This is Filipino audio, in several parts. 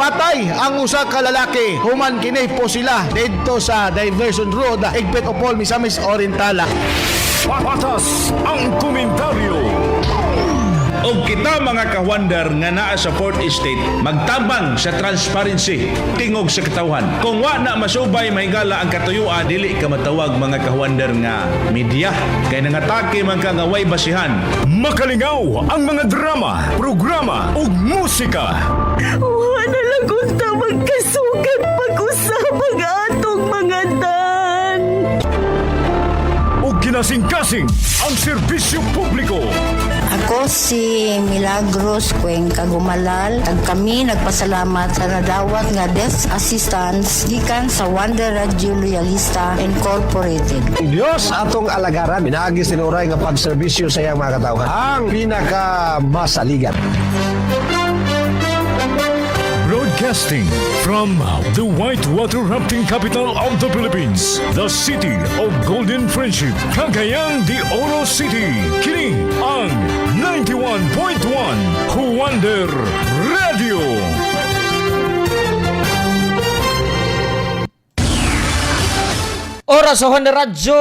Napatay ang usa ka lalaki. Human kini po sila dito sa Diversion Road, Higpit Opol, Misamis Orientala. Patas ang komentaryo. O kita mga kawander nga naa sa Fourth Estate, magtabang sa transparency tingog sa katawhan. Kung wa na masubay mahigala ang katuyuan, dili ka matawag mga kawander nga media. Kay nangatake man ka nga way basihan. Makalingaw ang mga drama, programa ug musika. Wala lang unta magkasugat pag-usapang atong mga dan. Ug kinasing-kasing ang serbisyo publiko. Ako si Milagros Cuenca Gumalal. Ag kami nagpasalamat sa nadawat nga desk assistance gikan sa Wonder Radio Loyalista Incorporated. Diyos atong alagaran, minaagi sinuray nga pagserbisyo sa iyang mga katawhan. Ang pinakamasaligan. Broadcasting from the whitewater rafting capital of the Philippines, the city of Golden Friendship, Cagayan de Oro City. Kini ang 91.1 Wonder Radio. Oras sa Wonder Radio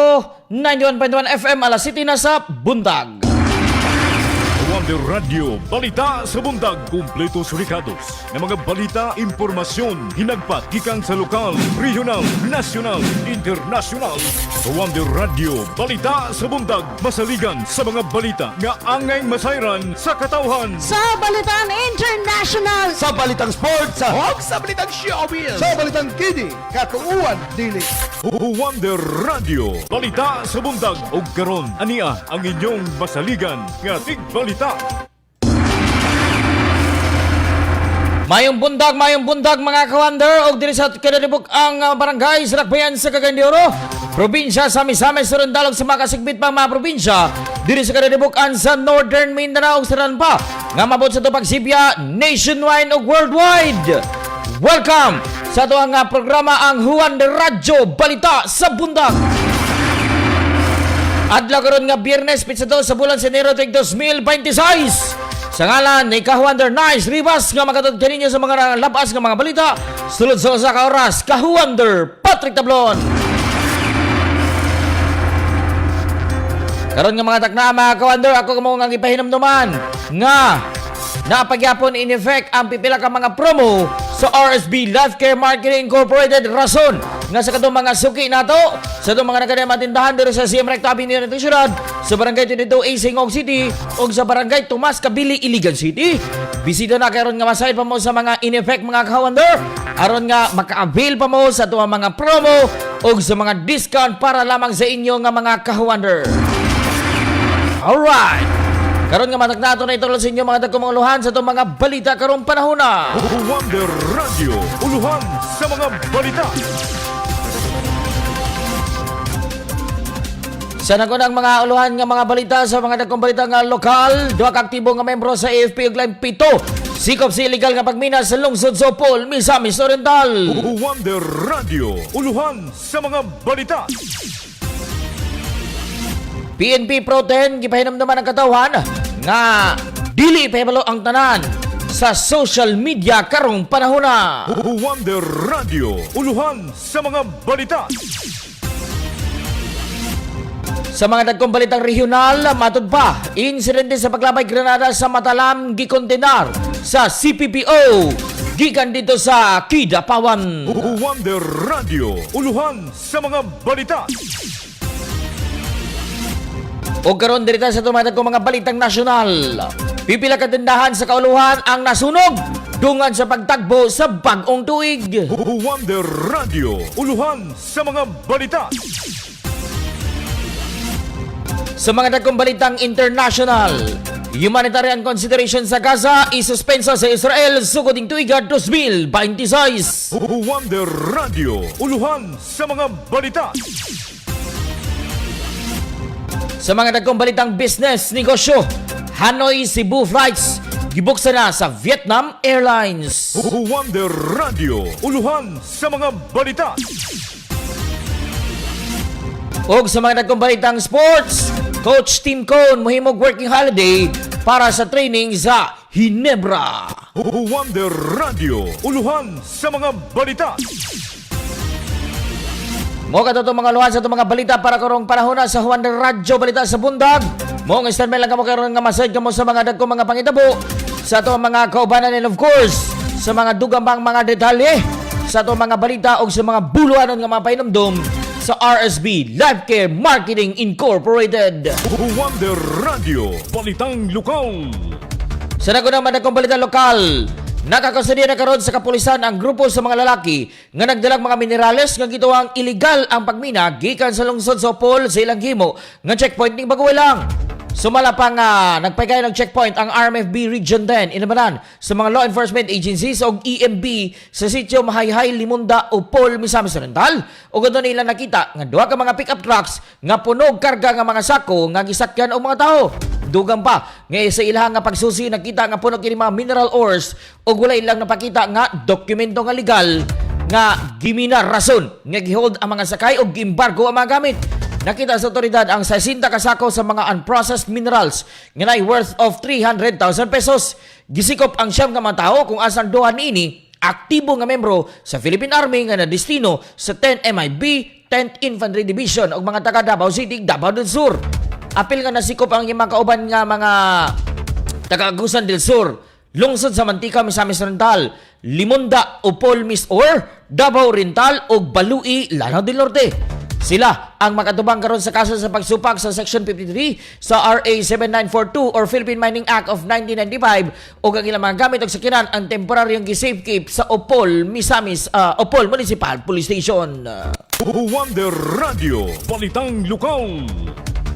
91.1 FM, alas City na sa Bundag. Wonder Radio, balita sa bundag, kumpleto surikados ng mga balita, impormasyon, hinagpat, gikan sa lokal, regional, nasyonal, internasyonal. Wonder Radio, balita sa bundag, masaligan sa mga balita nga angay masayran sa katawhan. Sa Balitan International, Sa balitang sports, sa balitang showbiz, sa balitang kini, katuuan, dili. Wonder Radio, balita sa bundag, ug karon ania ang inyong masaligan nga tigbalita. Mayong bundag mga kawander og diri sa kinadibuk ang barangay sa Lakbayan sa Cagayan de Oro, probinsya sa Misamis Oriental sa mga kasigbit pang mga probinsya diri sa kinadibukan sa Northern Mindanao ug saran pa nga mabot sa tupag Sibya nationwide ug worldwide. Welcome sa ato nga programa ang Wonder Radio, balita sa bundag. Adlaw karon nga Biyernes, pitsa sa bulan sa Enero 2026. Sa ngalan ni Kahuander Nice Rivas nga magatod kaninyo sa mga labas nga mga balita sulod sa usa ka oras. Kahuander Patrick Tablon. Karon nga mga takna mga Kahuander, ako kamo nga gipahinumduman nga napagyapon in effect ang pipila ka mga promo sa RSB Life Care Marketing Incorporated, rason nga sa katong mga suki nato sa itong mga nagkanayaman dito sa CM Recto Avenue ng syudad, sa Barangay 22A Singog City o sa Barangay Tomas Kabili, Iligan City. Bisita na karon nga masayad pa mo sa mga in effect mga kawander, aron nga maka-avail pa mo sa itong mga promo o sa mga discount para lamang sa inyo nga mga kawander. Alright, karon nga matagnato na itulad sa inyo mga dagkumanguluhan sa itong mga balita karong panahon na. Wonder Radio, uluhan sa mga balita. Sa nagunang mga uluhan nga mga balita sa mga dagkong balita nga lokal, duha ka aktibo nga membro sa AFP ug lain 7 sikop sa illegal nga pagmina sa lungsod sa Opol, Misamis Oriental. Wonder Radio, uluhan sa mga balita. PNP Pro 10 gipahinumduman ang katawhan nga dili pahibalo ang tanan sa social media karong panahon na. Wonder Radio, uluhan sa mga balita. Sa mga dagkong balitang regional, matud pa, insidente sa paglabay granada sa Matalam gikontenar sa CPPO gikan dito sa Kidapawan. Wonder Radio, uluhan sa mga balita. O karon dirita sa tumatag kong mga balitang nasyonal. Pipila ka tindahan sa kauluhan ang nasunog dungan sa pagtagbo sa bag-ong tuig. Wonder Radio, uluhan sa mga balita. Sa mga dagkong balitang international, humanitarian consideration sa Gaza isuspensa sa Israel sugod ing tuiga 2026. Wonder Radio, uluhan sa mga balita. Sa mga dagkong balitang business, negosyo, Hanoi Cebu flights gibuksan na sa Vietnam Airlines. Wonder Radio, uluhan sa mga balita. Og sa mga dagkong balitang sports, Coach Tim Cone mohimog working holiday para sa training sa Hinebra. Wonder Radio, uluhan sa mga balita. Mo kato mga luhan sa itong mga balita para karong panahon na sa Wonder Radio Balita sa Bundag. Mong standby lang kamo karon nga masayad kamo sa mga dagkong mga pangitabo sa itong mga kaubanan and of course sa mga dugambang mga detalye sa itong mga balita o sa mga buluhanon nga mga painumdum sa RSB Life Care Marketing Incorporated. Wonder Radio, balitang lokal. Sa nagunang madagkong balita lokal, nakakasudian na karon sa kapulisan ang grupo sa mga lalaki nga nagdalag mga minerales nga gituwang illegal ang pagmina gikan sa lungsod sa Opol sa ilang himo nga checkpoint ning Baguay lang. Sumala pa nga nagpagay ng checkpoint ang RMFB Region 10 inabanan sa mga law enforcement agencies o EMB sa sitio Mahayhay, Limunda, Opol, Misamis Oriental. O gado nila nakita nga duha ka mga pickup trucks nga punog karga nga mga sako nga gisakyan og mga tao. Dugang pa nga sa ilahang nga pagsusi nakita nga puno kini mga mineral ores ug wala ilang napakita nga dokumento nga legal nga gimina rason nga gihold ang mga sakay ug giembargo ang mga gamit. Nakita sa otoridad ang 60 kasako sa mga unprocessed minerals nga nay worth of 300,000 pesos. Gisikop ang siyam nga mga tao kung asan duha niini aktibo nga membro sa Philippine Army nga nadestino sa 10 MIB 10th Infantry Division ug mga taga Davao City, Davao del Sur. Apil nga nasikop ang mga kauban nga mga taga Agusan del Sur, lungsod sa Mantika, Misamis Oriental, Limonda, Opol, Misor, Davao Oriental ug Balui, Lanao del Norte. Sila ang makatubang karon sa kaso sa pagsupak sa Section 53 sa RA 7942 or Philippine Mining Act of 1995 ug ang ilang mga gamit ug sakinan ang temporaryong gi-safekeep sa Opol, Misamis, Opol Municipal Police Station. Wonder Radio, balitang lokal.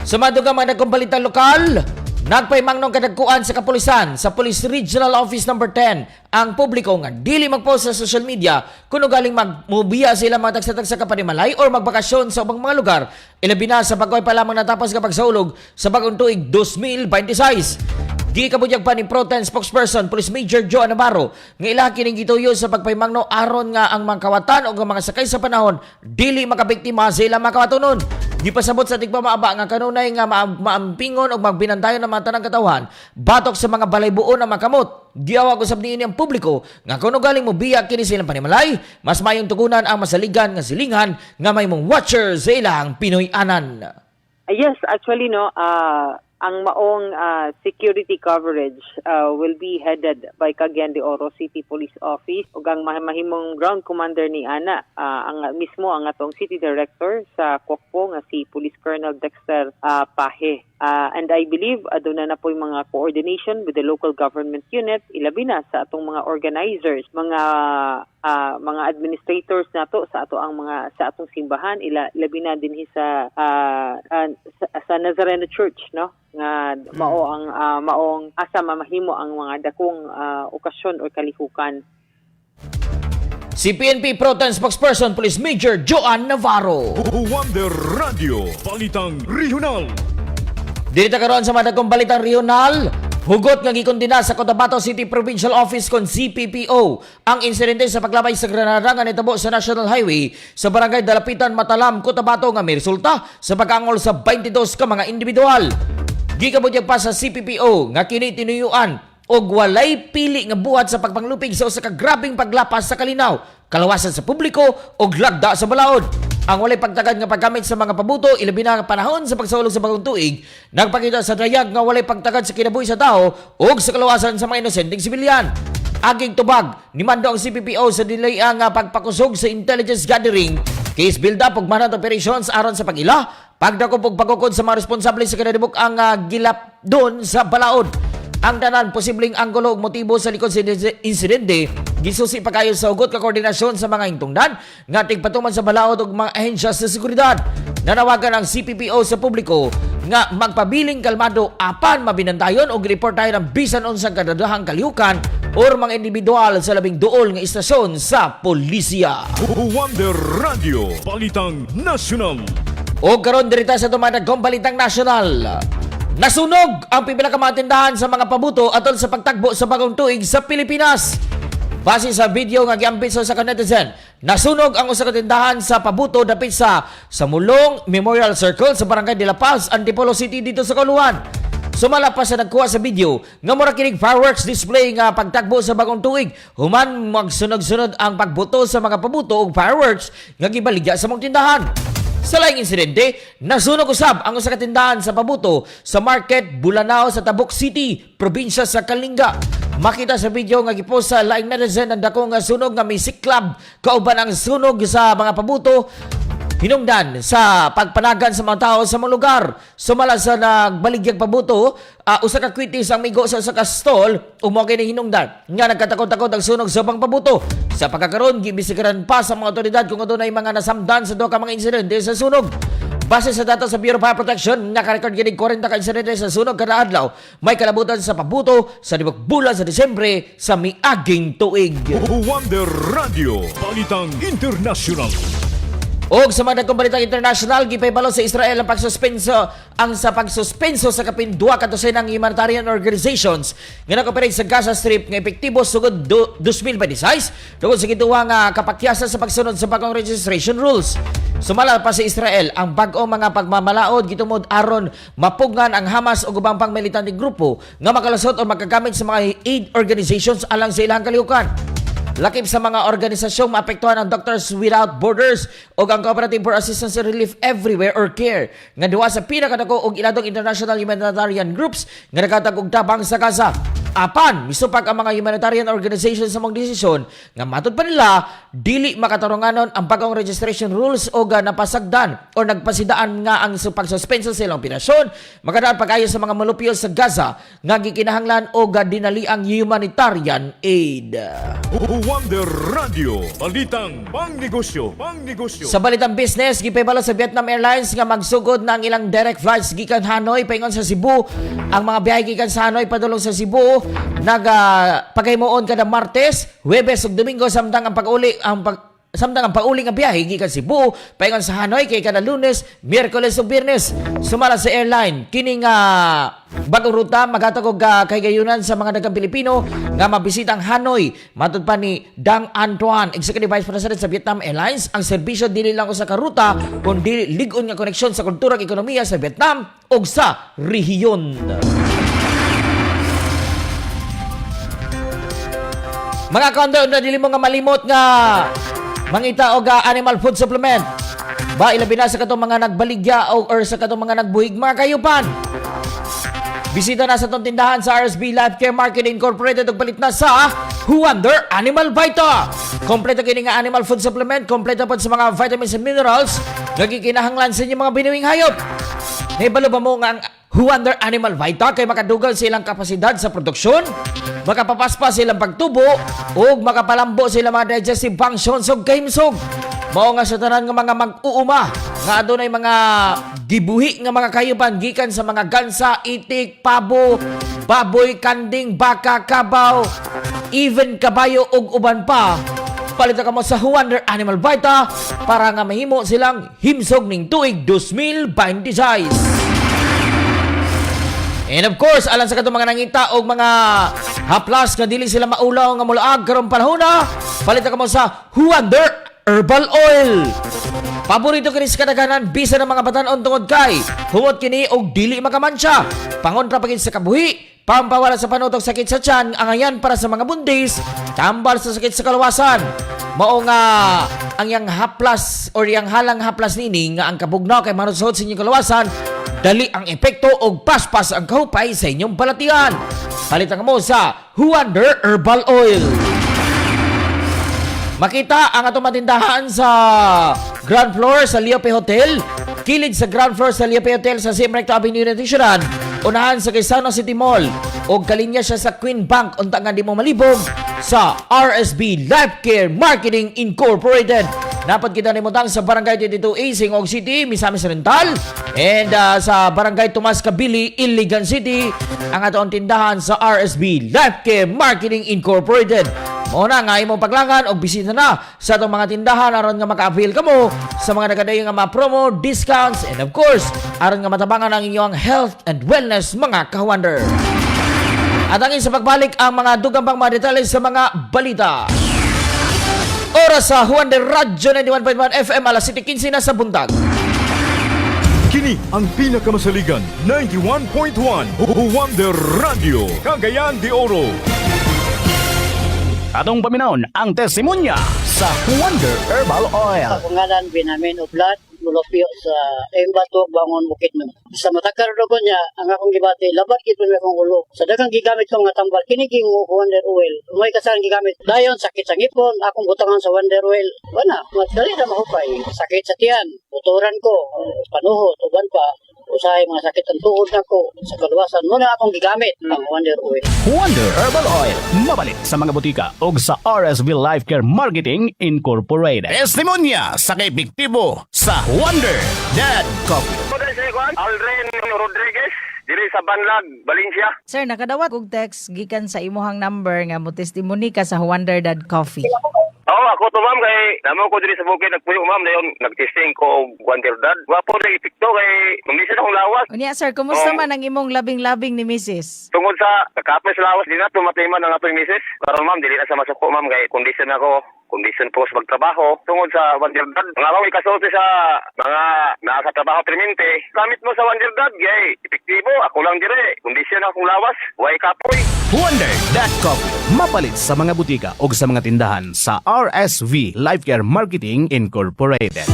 Sa madugang mga nagkong balitang lokal, nagpaymangnong kadagkuan sa kapulisan sa Police Regional Office No. 10 ang publiko nga dili magpost sa social media kuno galing magmubiya sila mga tagsa-tagsa kapanimalay or magbakasyon sa ubang mga lugar, ilabi na sa pagkoy pa lamang natapos kapag saulog sa bagong tuig 2026. Di kabudyag pa ni Pro-Ten spokesperson Police Major Joe Navarro nga ilaha kining gituyo sa pagpaymangno aron nga ang mga kawatan o mga sakay sa panahon dili makabiktima sa ilang mga kawatonon. Di pasabot sa tigpamaaba nga kanunay nga maampingon o magbinantayon ng mga tanang katawhan batok sa mga balaybuon na makamot. Giawag usab niini ang publiko nga kuno galing mo biya kini silang panimalay, mas mayong tugunan ang masaligan nga silingan nga may mong watcher sa ilang Pinoy-anan. Yes, actually no, ang maong security coverage will be headed by Cagayan de Oro City Police Office ug ang mahimong ground commander ni ana ang mismo ang atong city director sa Kwakpo nga si Police Colonel Dexter Pahe. And I believe aduna na po yung mga coordination with the local government unit, ilabi na sa atong mga organizers, mga administrators nato sa atong simbahan, ilabi na dinhi sa Nazareno Church, no, nga maong asa mamahimo ang mga dakong okasyon o kalihukan. Si PNP Pro-Ten spokesperson Police Major Joan Navarro. Wonder Radio, balitang regional. Dito karon sa madagkong balitang regional, hugot nga gikondena sa Cotabato City Provincial Office kon CPPO ang insidente sa paglabay sa granada nga nitabo sa National Highway sa barangay Dalapitan, Matalam, Cotabato nga may resulta sa pag-angol sa 22 ka mga individual. Gikabudyag pa sa CPPO nga kini tinuyuan og walay pili nga buhat sa pagpanglupig sa usa ka grabeng paglapas sa kalinaw, kalawasan sa publiko ug lagda sa balaod. Ang walay pagtagad nga paggamit sa mga pabuto ilabi na panahon sa pagsaulog sa bagong tuig nagpakita sa dayag nga walay pagtagad sa kinabuhi sa tao ug sa kalawasan sa mga inosenteng sibilyan. Aging tubag ni mando ang CPPO sa delay nga pagpakusog sa intelligence gathering, case build up ug manhunt operations aron sa pagila, pagdakop ug pagkukod sa mga responsable sa kinadibuk ang gilap doon sa balaod. Ang tanan posibleng anggulo ug motibo sa likod sa insidente gisusi pa kayo sa ugot ka koordinasyon sa mga hingtungdan nga tigpatuman sa balaod ug mga ahensya sa seguridad. Nanawagan ang CPPO sa publiko nga magpabiling kalmado apan mabinantayon og report tayo ng bisan unsang kadadahang kalihukan or mga individual sa labing duol nga istasyon sa pulisya. Wonder Radio, balitang nasyonal. O karon dirita sa tumatagong balitang nasyonal. Nasunog ang pipila ka mga tindahan sa mga pabuto atol sa pagtagbo sa bagong tuig sa Pilipinas. Base sa video nga giambit sa netizen, nasunog ang usa ka tindahan sa pabuto dapit sa Mulong Memorial Circle sa Barangay de la Paz, Antipolo City dito sa Kauluan. Sumala pa sa nagkuha sa video nga mura kining fireworks display nga pagtagbo sa bagong tuig. Human magsunod-sunod ang pagbuto sa mga pabuto og fireworks nga gibaligya sa mga tindahan. Sa laing insidente, nasunog usab ang usa ka tindahan sa pabuto sa Market Bulanao sa Tabuk City, probinsya sa Kalinga. Makita sa video nga gipost sa laing netizen ang dako nga sunog nga may siklab kauban ang sunog sa mga pabuto hinungdan sa pagpanagan sa mga tao sa mga lugar. Sumala sa nagbaligyag pabuto, usa ka kwitis ang migo sa usa ka stall ug mao kini hinungdan nga nagkatakot-takot ang sunog sa pang pabuto. Sa pagkakaroon gibisikiran pa sa mga otoridad kung adunay mga nasamdan sa duha ka mga insidente sa sunog. Base sa data sa Bureau of Fire Protection, nakarecord kining 40 ka insidente sa sunog kada adlaw. May kalabutan sa pabuto sa libog bulan sa Disyembre sa miaging tuig. Wonder Radio, Balitang International. O sa mga nagkumbalitang international, gipahibalo sa Israel ang pagsuspenso sa kapindua ka dosenang humanitarian organizations nga nag-operate sa Gaza Strip nga epektibo sugod 2026 tungod sa gituwa nga kapakyasan sa pagsunod sa bagong registration rules. Sumala pa sa Israel ang bag-o mga pagmamalaod gitumod aron mapugnan ang Hamas o ubang pang militante grupo nga makalusot o magagamit sa mga aid organizations alang sa ilang kalihukan. Lakip sa mga organisasyong maapektuhan ang Doctors Without Borders o ang Cooperative for Assistance and Relief Everywhere or CARE nga duwa sa pinakadako og iladong international humanitarian groups nga naghatag og tabang sa Gaza. Apan, misupak ang mga humanitarian organizations sa mong desisyon nga matud pa nila dili makatarunganon ang bagong registration rules o napasagdan o nagpasidaan nga ang pagsuspenso sa ilang operasyon makadaan pag-ayo sa mga molupyo sa Gaza nga gikinahanglan o dinali ang humanitarian aid. Wonder Radio, Balitang Pangnegosyo. Sa balitang business, gipahibalo sa Vietnam Airlines nga magsugod na ang ilang direct flights gikan Hanoi paingon sa Cebu. Ang mga biyahe gikan sa Hanoi padulong sa Cebu pagaymoon kada Martes, Huwebes ug Domingo samtang ang pauli nga biyahe gikan Cebu paingon sa Hanoi kay kada Lunes, Miyerkules ug Biyernes. Sumala sa airline kining bagong ruta maghatag og kahigayunan sa mga daghang Pilipino nga mabisita ang Hanoi. Matud pa ni Dang Antoine, Executive Vice President sa Vietnam Airlines, ang serbisyo dili lang usa ka ruta kundi lig-on nga koneksyon sa kultura ug ekonomiya sa Vietnam ug sa rehiyon. Mga kondo, na dili mo nga malimot nga mangita og animal food supplement. Ba ilabi na sa katong mga nagbaligya or sa katong mga nagbuhig mga kayupan. Bisita na sa itong tindahan sa RSB Life Care Market Incorporated ug palit na sa Wonder Animal Vita. Kompleto kini nga animal food supplement, kompleto pod sa mga vitamins and minerals nga gikinahanglan sa inyong mga binuwing hayop. Nahibalo ba mo nga ang Wonder Animal Vita kay makadugal sa ilang kapasidad sa produksyon, makapapaspa sa ilang pagtubo ug makapalambo sa ilang mga digestive functions ug kahimsog. Mao nga sa tanan nga mga mag-uuma nga adunay mga gibuhi nga mga kayupan gikan sa mga gansa, itik, pabo, baboy, kanding, baka, kabaw, even kabayo ug uban pa. Palita ka mo sa Wonder Animal Vita para nga mahimo silang himsog ning tuig 2026. And of course, alang sa katong mga nangita o mga haplas nga dili sila maulaw nga mulaag karong panahon na, palita ka mo sa Wonder Herbal Oil. Paborito kini sa kadaghanan bisa ng mga batan-on tungod kay humot kini og dili makamansya. Pangontra pagin sa kabuhi, pampawala sa panutok sakit sa tiyan, angayan para sa mga bundis, tambal sa sakit sa kalawasan. Mao nga ang yang haplas or yang halang haplas nini nga ang kabugnaw kay manusod sa inyong kalawasan, dali ang epekto og paspas ang kahupay sa inyong balatian. Palitan mo sa Wonder Herbal Oil. Makita ang atong matindahan sa ground floor sa Leope Hotel, kilid sa ground floor sa Leope Hotel sa Siem Recto Avenue Natividad, unahan sa Quezano City Mall o kalinya siya sa Queen Bank unta nga di mo malibog sa RSB Life Care Marketing Incorporated. Dapat kita nimutang sa Barangay 22A, Singog City, Misamis Oriental, and sa Barangay Tomas Cabili, Iligan City, ang atong tindahan sa RSB Life Care Marketing Incorporated. Muna nga imong paglangan o bisita na sa itong mga tindahan aron nga maka-avail ka mo sa mga nagadayon nga mga promo, discounts, and of course, aron nga matabangan ang inyong health and wellness mga ka-wonder. At angin sa pagbalik ang mga dugang pang mga detalye sa mga balita. Oras sa Wonder Radio 91.1 FM alas 7:15 na sa buntag. Kini Kini ang pinakamasaligan 91.1 Wonder Radio, Cagayan de Oro. Atong paminaon ang testimonya sa Wonder Herbal Oil. Pangalan Binamin Ublat, mulopyo sa Embato, Bangon, Bukidnon. Sa matakar ko niya, ang akong gibati, labat kito may akong ulo. Sa dagang gigamit ko nga tambal, kiniging Wonder Oil. Umay kasang gigamit. Dayon, sakit sa ngipon, akong butangan sa Wonder Oil. Wala, madali na mahupay. Sakit sa tiyan, buturan ko, panuhot, uban pa. Usahay mga sakit ang tuhod na ko. Sa kaluwasan, muna akong gigamit ang Wonder Oil. Wonder Herbal Oil. Mabalit sa mga butika o sa RSB Life Care Marketing Incorporated. Testimonya sa kay Biktibo sa Wonder Dad Coffee. Aldrin Rodriguez, diri sa Banlag, Valencia. Sir, nakadawat og text gikan sa imuhang number nga mo testimony ka sa Wonder Dad Coffee. Oo, ako to ma'am, kay namo ko diri sa bukid nagpuyo ma'am, dayon nagtesting ko Wonder Dad. Wapo na epekto kay mamisan akong lawas. Unya sir, kumusta man ang imong labing-labing ni Mrs.? Tungod sa kakapis lawas, di na tumatay man ang atong misis. Karon ma'am, dili na sa masuko ma'am, kay kondisyon ako. Kondisyon po sa pagtrabaho. Tungod sa Wonder Dad, mga ako ikasulti sa mga nasa trabaho permanente. Gamit mo sa Wonder Dad, gay, epektibo, ako lang dire. Kondisyon akong lawas, way kapoy. Wonder Dad Coffee. Mapalit sa mga butika o sa mga tindahan sa RSV Life Care Marketing Incorporated.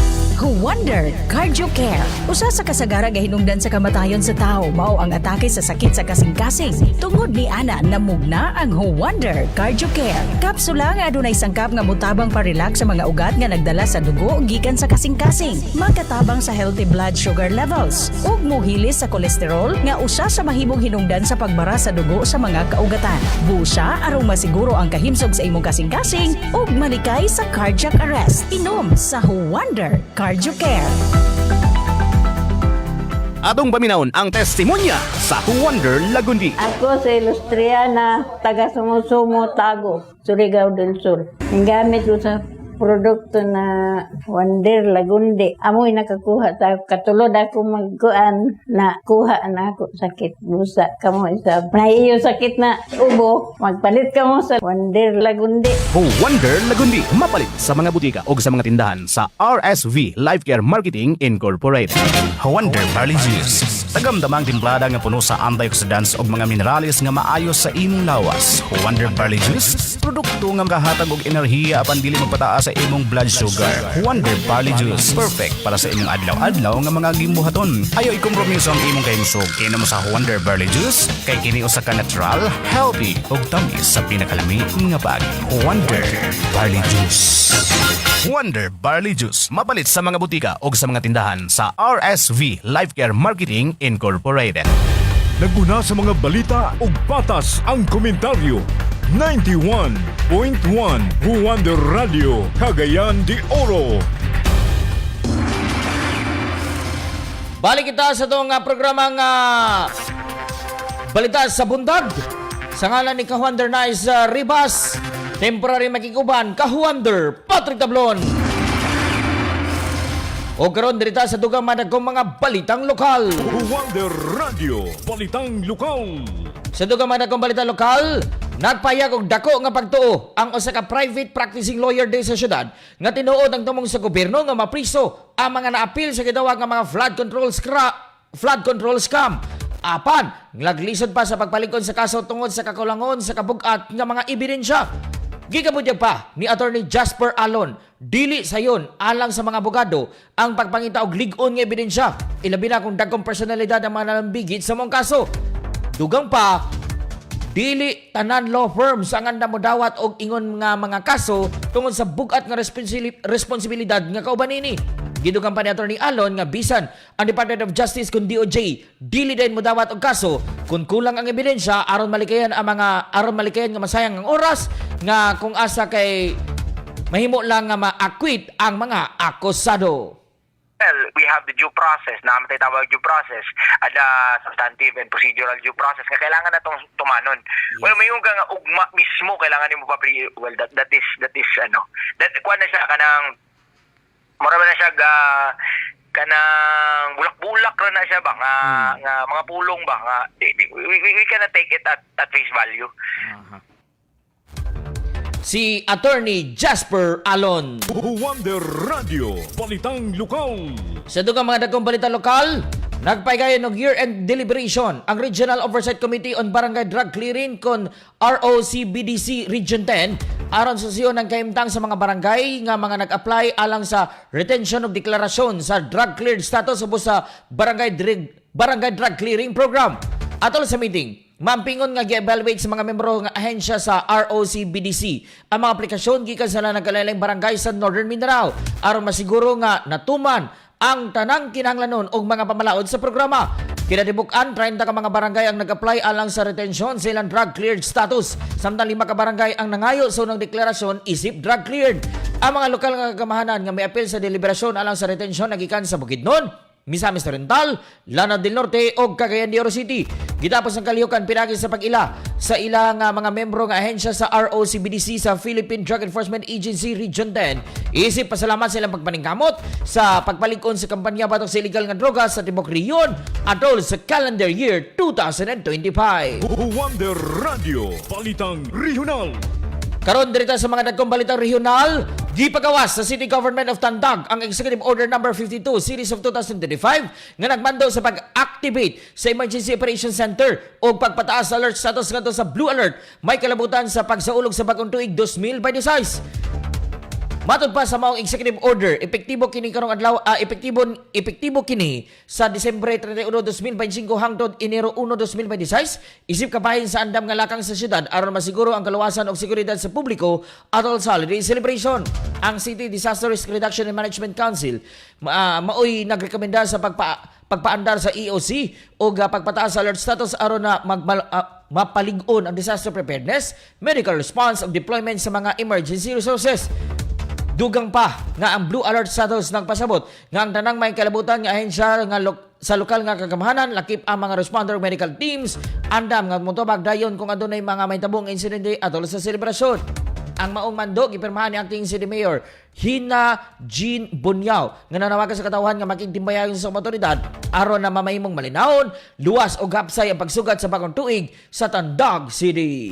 Wonder Cardio Care. Usa sa kasagara nga hinungdan sa kamatayon sa tao mao ang atake sa sakit sa kasing-kasing. Tungod ni ana namugna ang Wonder Cardio Care. Kapsula nga adunay sangkap nga mutabang pa-relax sa mga ugat nga nagdala sa dugo gikan sa kasing-kasing. Magkatabang sa healthy blood sugar levels ug mohilis sa kolesterol nga usa sa mahimong hinungdan sa pagbara sa dugo sa mga kaugatan. Busa aron masiguro ang kahimsog sa imong kasing-kasing ug malikay sa cardiac arrest. Inom sa Wonder Cardio Care. Atong paminaon ang testimonya sa Wonder Lagundi. Ako si Ilustriana, taga Sumusumo, Tago, Surigao del Sur. Ang gamit ko sa produkto na Wonder Lagundi. Amoy nakakuha ta. Katulod ako magkuan na kuha na ako sakit. Busa kamo isa. Naiyo sakit na ubo. Magpalit kamo sa Wonder Lagundi. Wonder Lagundi. Mapalit sa mga butika o sa mga tindahan sa RSV Life Care Marketing Incorporated. Wonder Barley Juice. Tagamdamang timplada nga puno sa antioxidants o mga minerales nga maayo sa imong lawas. Wonder Barley Juice. Produkto nga makahatag og enerhiya apan dili magpataas sa imong blood sugar. Wonder Barley Juice. Perfect para sa imong adlaw-adlaw nga mga gimuhaton. Ayaw ikompromiso ang imong kahimsog. Inom mo sa Wonder Barley Juice kay kini usa ka natural, healthy ug tamis sa pinakalami nga bagi. Wonder Barley Juice. Wonder Barley Juice. Mapalit sa mga butika o sa mga tindahan sa RSV Life Care Marketing Incorporated. Naguna sa mga balita ug patas ang komentaryo. 91.1 Wonder Radio, Cagayan de Oro. Balik kita sa itong programang Balita sa Bundag. Sa ngalan ni Ka-Wonder Nice Ribas, temporary makikuban, Ka-Wonder Patrick Tablon. O karon dirita sa dugang madagkong mga balitang lokal. Wonder Radio, balitang lokal. Sa dugang madagkong balitang lokal, nagpayag og dako nga pagtuo ang usa ka private practicing lawyer din sa syudad nga tinuod ang tumong sa gobyerno nga mapriso ang mga naapil sa gidawag nga mga flood control scam. Apan, naglisod pa sa pagpalikon sa kaso tungod sa kakulangon sa kabugat nga mga ebidensya. Gigabudyag pa ni Attorney Jasper Alon, dili sayon alang sa mga abogado ang pagpangita og lig-on nga ebidensya. Ilabi na kung dagkong personalidad ang mga nalambigit sa mong kaso. Dugang pa, dili tanan law firms ang anda mo dawat og ingon nga mga kaso tungod sa bugat nga responsibilidad nga kauban nini. Gidugang pa ni Attorney Alon nga bisan ang Department of Justice kun DOJ dili din mo dawat og kaso kung kulang ang ebidensya aron malikayan nga masayang ang oras nga kung asa kay mahimo lang nga ma-acquit ang mga akusado. Well, we have the due process, naman tayo tawag due process, at substantive and procedural due process, nga kailangan na itong tumanon. Yes. Well, may yung nga ugma mismo, kailangan mo pa, well, that is, kuha na siya, kanang, marami na siya, kanang, bulak-bulak na siya ba, nga mga pulong ba, nga, we cannot take it at face value. Uh-huh. Si Attorney Jasper Alon. Wonder Radio, balitang lokal. Sa dugang mga dagkong balita lokal, Nagpaygayon ng year-end deliberation ang Regional Oversight Committee on Barangay Drug Clearing kon ROCBDC Region 10 aron sa siyon ng kaimtang sa mga barangay nga mga nag-apply alang sa retention of deklarasyon sa drug cleared status ubos sa barangay drug clearing program. Atol sa meeting, mampingon nga gi-evaluate sa mga membro nga ahensya sa ROCBDC ang mga aplikasyon gikan sa nagkalalayng barangay sa Northern Mindanao aron masiguro nga natuman ang tanang kinahanglanon og mga pamalaod sa programa. Kinadibukan 30 ka mga barangay ang nag-apply alang sa retention sa ilang drug cleared status, samtang 5 ka barangay ang nangayo sa unang deklarasyon isip drug cleared. Ang mga lokal nga kagamahanan nga may apel sa deliberasyon alang sa retention nagikan sa Bukidnon, Misamis Oriental, Lanao del Norte o Cagayan de Oro City. Gitapos ang kalihukan pinagi sa pag-ila sa ilang mga membro nga ahensya sa ROCBDC sa Philippine Drug Enforcement Agency Region 10. Isip pasalamat sa ilang pagpaningkamot sa pagpalig-on sa kampanya batok sa illegal nga droga sa Tibok Riyon atol sa calendar year 2025. Wonder Radio, Balitang Regional. Karon dirita sa mga dagkong balitang regional, gipagawas sa City Government of Tandag ang Executive Order No. 52 Series of 2025 nga nagmando sa pag-activate sa Emergency Operations Center o pagpataas sa alert status ngadto sa Blue Alert may kalabutan sa pagsaulog sa bagong tuig 2026. Matod pa sa maong executive order, epektibo kini karong adlaw, epektibo kini sa Disyembre 31, 2025 hangtod Enero 1, 2026. Isip kabahin sa andam nga lakang sa syudad aron masiguro ang kaluwasan ug seguridad sa publiko atol sa holiday celebration. Ang City Disaster Risk Reduction and Management Council maoy nagrekomenda sa pagpaandar sa EOC o pagpataas sa alert status aron na mapalig-on ang disaster preparedness, medical response ug deployment sa mga emergency resources. Dugang pa nga ang Blue Alert status nagpasabot nga ang tanang may kalabutan nga ahensya nga sa lokal nga kagamahanan lakip ang mga responder medical teams andam nga motobag dayon kung adunay mga may tabong insidente atol sa selebrasyon. Ang maong mando gipirmahan ni acting city mayor Hina Jean Bunyao nga nanawagan sa katawhan nga makigtimbayayon sa otoridad aron na mamahimong malinawon, luwas o gapsay ang pagsugat sa bagong tuig sa Tandag City.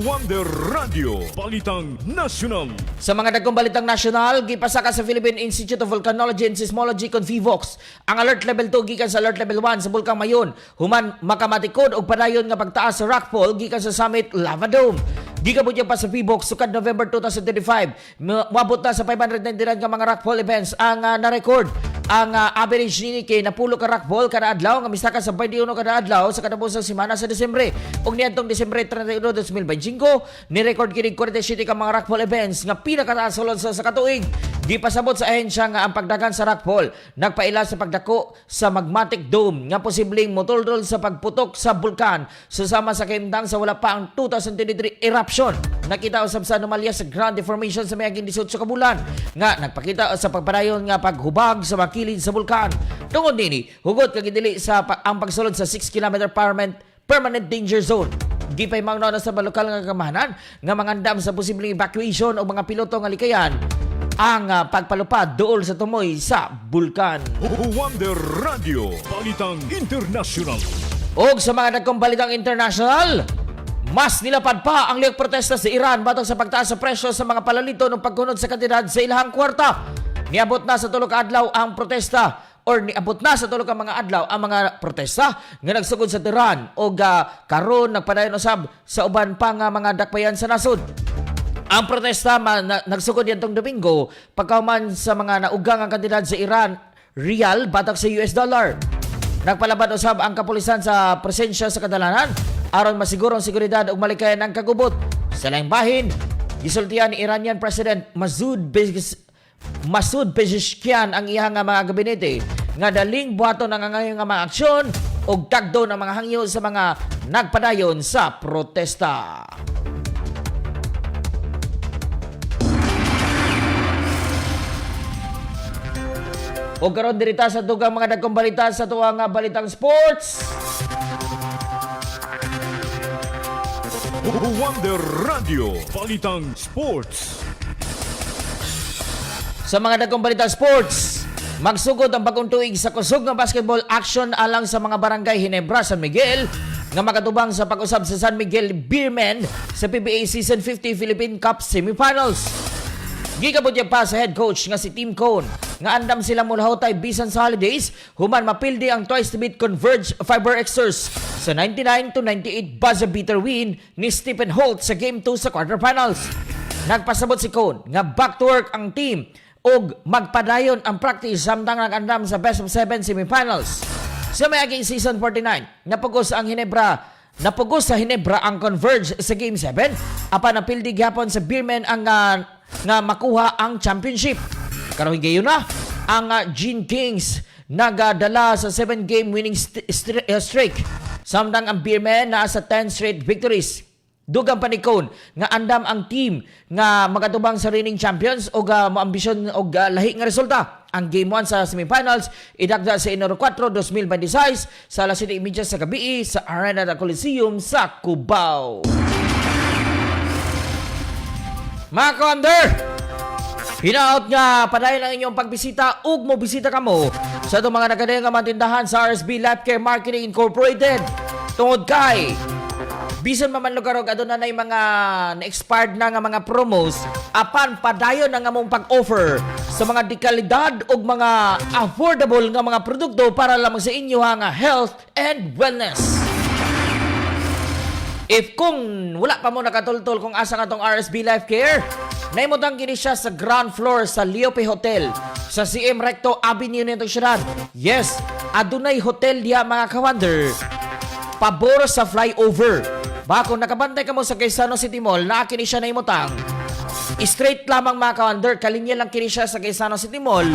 Wonder Radio, Balitang National. Sa mga dagkong balitang nasyonal, gipasaka sa Philippine Institute of Volcanology and Seismology kon PHIVOLCS ang alert level 2 gikan sa alert level 1 sa Bulkang Mayon human makamatikod og padayon nga pagtaas sa rockfall gikan sa Summit Lava Dome. Gikabot pa sa PHIVOLCS sukad November 2035. Moabot na sa 599 nga mga rockfall events ang na-record. Ang average nini kay napulo ka rockfall kada adlaw nga mistaka sa 21 kada adlaw sa katapos sa semana sa Disyembre. Ug niadtong Disyembre 31, 2025, ni-record kini 47 ka mga rockfall events nga pinakataas sa katuig. Gipasabot sa ahensya nga ang pagdagan sa rockfall nagpaila sa pagdako sa magmatic dome nga posibleng motuldol sa pagputok sa bulkan susama sa kaimtang sa wala pa ang 2023 eruption. Nakita usab sa anomalya sa ground deformation sa mayaging 18 ka bulan nga nagpakita sa pagpadayon nga paghubag sa kilid sa bulkan. Tungod nini, hugot kag dili sa ang pagsulod sa 6 km permanent danger zone. Gipay mangno na sa lokal nga kagamahanan nga mangandam sa posibleng evacuation o mga piloto nga likayan ang pagpalupad duol sa tumoy sa bulkan. Wonder Radio, Balitang International. Og sa mga dagkong balitang international, mas nilapad pa ang liyag protesta sa Iran batok sa pagtaas sa presyo sa mga palalito ng pagkunod sa kantidad sa ilahang kwarta. Niabot na sa tulog ka adlaw ang protesta niabot na sa tulog ka mga adlaw ang mga protesta nga nagsugod sa Tehran o karon nagpadayon usab sa uban pa nga mga dakbayan sa nasod. Ang protesta nagsugod yantong Domingo pagkahuman sa mga naugang ang kantidad sa Iran rial batok sa US dollar. Nagpalabad usab ang kapulisan sa presensya sa kadalanan aron masiguro ang seguridad ug malikayan ang kagubot. Sa laing bahin, gisultihan ni Iranian President Masoud Pezeshkian ang iyang mga gabinete nga daling buhaton ang ngayong mga aksyon ug tagdo ng mga hangyo sa mga nagpadayon sa protesta. O karon dirita sa dugang mga dagkong balita sa tuwang balitang sports. Wonder Radio, Balitang Sports. Sa mga dagkong balita sports, magsugod ang bagong tuig sa kusog nga basketball action alang sa mga barangay Hinebra, San Miguel nga makatubang sa pag-usab sa San Miguel Beermen sa PBA Season 50 Philippine Cup Semifinals. Gigabutyag pa sa head coach nga si Team Cone nga andam sila mulahotay bisan sa holidays human mapildi ang twice to beat Converge Fiber Xers sa 99-98 buzzer beater win ni Stephen Holt sa Game 2 sa quarterfinals. Nagpasabot si Cone nga back to work ang team og magpadayon ang practice samtang nag-andam sa best of 7 semifinals. Sa may aging season 49, napugos sa Hinebra ang Converge sa Game 7 apan napildi gyapon sa Beermen ang nga makuha ang championship. Karon gayon na ang Gene Kings nagadala sa 7-game winning streak. Samtang ang Beermen naa sa 10 straight victories. Dugang pa ni Cone nga andam ang team nga magatubang sa reigning champions o maambisyon og lahi nga resulta. Ang Game 1 sa semifinals idagda sa Enero 4, 2026 sa alas 7:30 sa gabi sa Arena del Coliseum sa Cubao. Mga ka-Wonder, hinaot nga padayon ang inyong pagbisita ug mo bisita kamo sa itong mga nagadayang nga matindahan sa RSB Life Care Marketing Incorporated. Tungod kay bisan mamanlugar og aduna nay mga na-expired na nga mga promos apan padayon ang among pag-offer sa mga dekalidad ug mga affordable nga mga produkto para lamang sa inyo nga health and wellness. If kung wala pa mo nakatultol kung asa nga tong RSB Life Care, naimutang kini siya sa ground floor sa Leope Hotel sa CM Recto Avenue nitong syudad. Yes, adunay hotel diha mga ka-Wonder. Pabor sa flyover. Ba kung nakabantay ka mo sa Quezon City Mall, na kini siya naimutang. Straight lamang mga ka-Wonder, kalinya lang kini siya sa Quezon City Mall.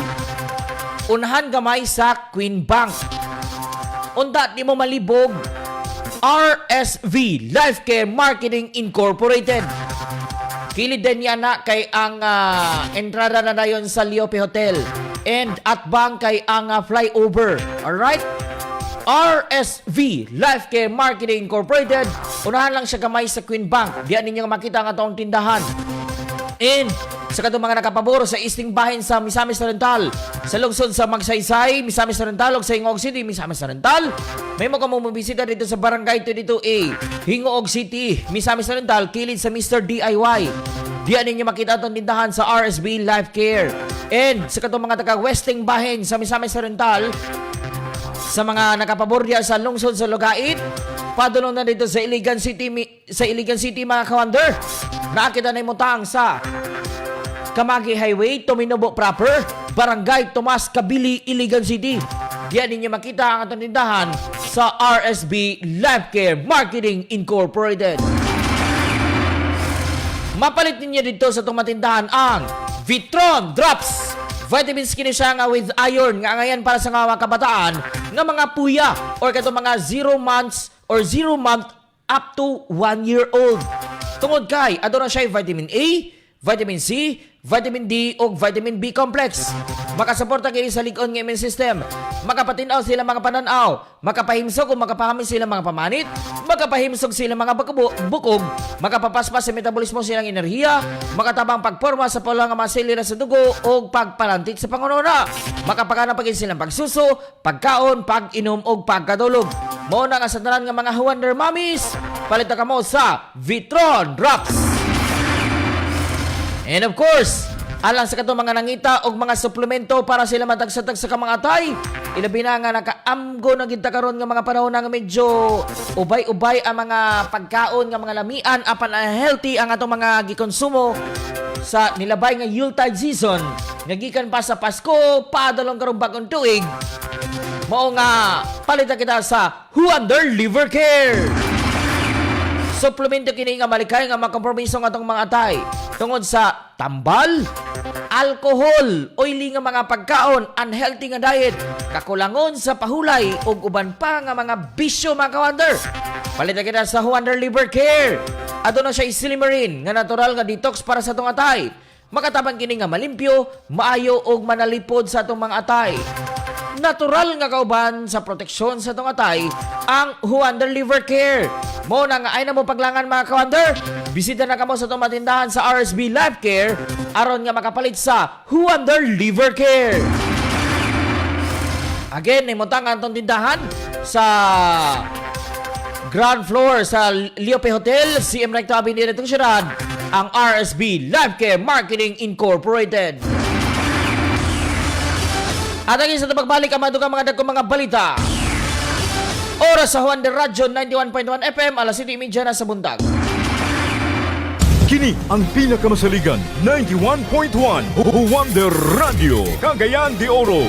Unahan gamay sa Queen Bank. Unda di mo malibog. RSV Life Care Marketing Incorporated. Kilid din niya na kay ang entrada na dayon sa Leope Hotel and at bang kay ang flyover. Alright? RSV Life Care Marketing Incorporated. Unahan lang siya gamay sa Queen Bank. Diyan ninyo makita ang atong tindahan. And sa katong mga nakapaboro sa Easting Bahin sa Misamis Oriental, sa lungsod sa Magsaysay, Misamis Oriental, ug sa Hingoog City, Misamis Oriental, may mga mumubisita dito sa Barangay 22A, Hingoog City, Misamis Oriental, kilid sa Mr. DIY. Diyan ninyo makita itong tindahan sa RSB Life Care. And sa katong mga taga-Westing Bahin sa Misamis Oriental, sa mga nakapabor diya sa lungsod sa Lugait, padulong na dito sa Iligan City mga ka-Wonder. Nakita na imutang sa Kamagi Highway, Tominubo proper, Barangay Tomas Kabili, Iligan City. Diyan ninyo makita ang atong tindahan sa RSB Life Care Marketing Incorporated. Mapalit ninyo dito sa itong matindahan ang Vitron Drops. Vitamins kini siya nga with iron nga ngayon para sa mga kabataan nga mga puya or katong mga 0 months or 0 month up to 1 year old. Tungod kay aduna siya vitamin A, vitamin C, vitamin D o vitamin B complex. Makasuporta kini sa lig-on nga immune system. Makapatinaw sila mga pananaw, makapahimsog o makapahamin sila mga pamanit, makapahimsog sila mga bukog, makapapaspas sa metabolismo silang enerhiya, makatabang pagporma sa pulang mga selula sa dugo o pagpalantik sa pangununa. Makapagana pagin silang pagsuso, pagkaon, pag-inom o pagkadulog. Mao na nga sa tanan nga mga Wonder Mommies, palita ka mo sa Vitron Drops. And of course, alang sa katong mga nangita og mga suplemento para sila matagsatag sa kamangatay, ilabi na nga nakaamgo na gid ta karon nga mga panahon nga medyo ubay-ubay ang mga pagkaon nga mga lamian apan healthy ang atong mga gikonsumo sa nilabay nga Yuletide season. Nga gikan pa sa Pasko, padalong karong bagong tuig. Mao nga palita kita sa Wonder Liver Care. Suplemento kini nga malikay nga makompromiso nga atong mga atay tungod sa tambal, alcohol, oily nga mga pagkaon, unhealthy nga diet, kakulangon sa pahulay ug uban pa nga mga bisyo mga ka-Wonder. Palita kita sa Wonder Liver Care. Aduna siya Slimarin nga natural nga detox para sa atong atay. Makatabang kini nga malimpyo, maayo ug manalipod sa atong mga atay. Natural nga kauban sa proteksyon sa itong atay ang Wonder Liver Care. Mo na nga ay na mo paglangan mga ka-Wonder. Bisita na kamo sa itong matindahan sa RSB Life Care aron nga makapalit sa Wonder Liver Care. Again, imutang ang itong tindahan sa ground floor sa Leope Hotel, CM Recto Avenue nitong syudad. ang RSB Life Care Marketing Incorporated. At ang isa na pagbalik ang mga dagkong mga balita. Oras sa Wonder Radio 91.1 FM, alas 7:30 na sa bundag. Kini ang pinakamasaligan 91.1 Wonder Radio Cagayan de Oro.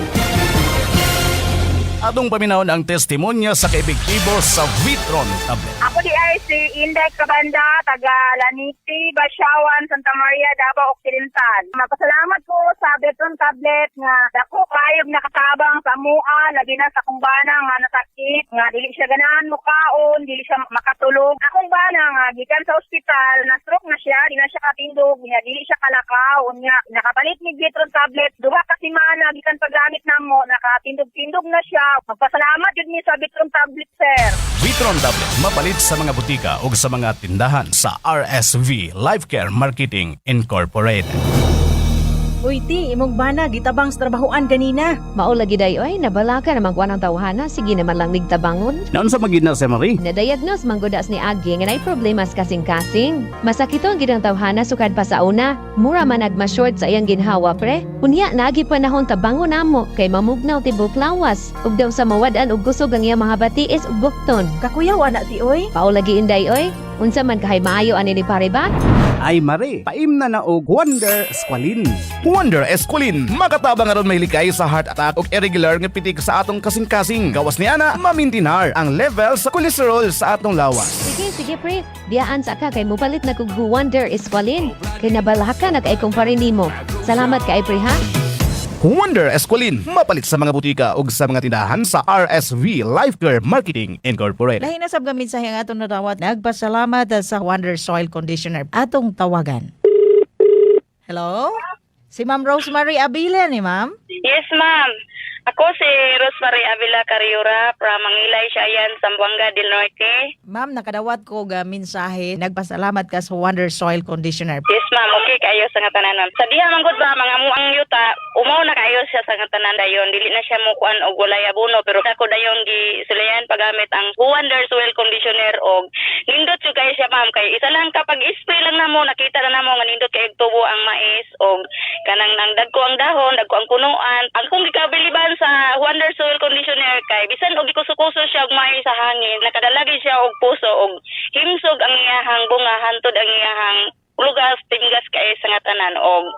Atong paminahon ang testimonya sa kaepektibo sa Vitron tablet. Ako di ay si Inday Cabanda, taga Laniti, Basyawan, Santa Maria, Davao Occidental. Magpasalamat ko sa Vitron tablet nga dako kayog nakatabang sa mua, labi na sa kong bana nga nasakit, nga dili siya ganahan mukaon, dili siya makatulog. Akong bana nga gikan sa ospital, na-stroke na siya, di na siya katindog, nga dili siya kalakaw, nga nakapalit ni Vitron tablet, duha ka semana gikan paggamit namo, nakatindog-tindog na siya. Magpasalamat yun niya sa Vitron tablet, sir. Vitron tablet mapalit sa mga butika o sa mga tindahan sa RSV Life Care Marketing Incorporated. Uy, ti, imong bana, gitabang sa trabahoan ganina. Mao lagi dayoy, nabala ka naman kuha ng tawhana, sige naman lang nigtabangon. Naon sa magina si Marie? Na-diagnose manggodas ni Agi nga nay problema sa kasing-kasing. Masakit ang gidang tawhana sukad pa sa una. Mura man nagma-short sa iyang ginhawa, pre. Unya, naagi panahon tabangon namo kay mamugnaw tibok lawas. Ug daw sa mawadan og kusog ang iyang mga batiis ug bukton. Kakuyaw, anak ti, oy. Pao lagi inday, oy. Unsa man kahay maayo ani ni pare ba? Ay Marie, paimna na og Wonder Esqualin. Wonder Esqualin, makatabang aron mahilikay sa heart attack ug irregular nga pitik sa atong kasing-kasing. Gawas ni ana, mamintinar ang level sa cholesterol sa atong lawas. Sige pre, biyaan sa ka kay mupalit na kog Wonder Esqualin. Kay nabalaka na kay kumpare nimo. Salamat kay pre ha. Wonder Esqualin, mapalit sa mga butika ug sa mga tindahan sa RSV Life Care Marketing Incorporated. Lahi na sab gamit sa hiyang atong nadawat. Nagpasalamat sa Wonder Soil Conditioner. Atong tawagan. Hello? Si Ma'am Rosemary Abila ni ma'am? Yes, ma'am. Ako si Rosemary Avila Carriora from Mangilay, Siayan, Zamboanga del Norte. Ma'am, nakadawat ko ga mensahe. Nagpasalamat ka sa Wonder Soil Conditioner. Yes, ma'am. Okay kayo sa nga tanan. Sa diha man gud ba mga muang yuta, umaw na kayo siya sa nga tanan dayon. Dili na siya mo kuan og walay abono pero ako dayon gi sulayan pagamit ang Wonder Soil Conditioner og nindot jud kay siya, ma'am. Kay isa lang kapag spray lang namo nakita na namo nga nindot kay tubo ang mais og kanang nang dagko ang dahon, dagko ang punuan. Ang kung gikabiliban sa Wonder Soil Conditioner kay bisan og ikusukuso siya og may sa hangin, nakadalagi siya og puso og himsog ang iyahang bunga hantod ang iyahang lugas tinggas kay sa nga tanan og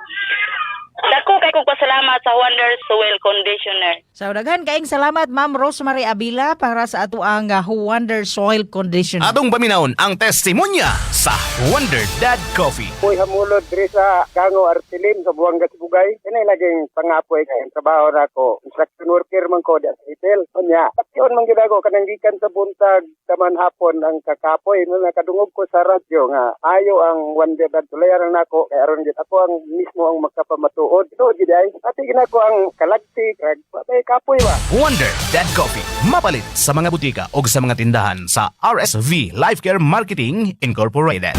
dako kay kog pasalamat sa Wonder Soil Conditioner. So, daghan kaing salamat Ma'am Rosemary Abila para sa ato ang Wonder Soil Conditioner. Atong paminahon ang testimonya sa Wonder Dad Coffee. Apoy hamulod diri sa Gango Artilin sa Buanga Sibugay. Kini laging pangapoy kay trabaho na ko. Construction worker man ko di sa hotel. Unya, patyon man gyud ako kanang gikan sa buntag taman hapon ang kakapoy no nakadungog ko sa radyo nga ayo ang Wonder Dad tulayan nako kay aron gid ako ang mismo ang magkapamatuod. Ito gid ay ati ginako ang kalagti kag patay kapoy ba. Wonder Dad Coffee, mapalit sa mga butika o sa mga tindahan sa RSV Life Care Marketing Incorporated.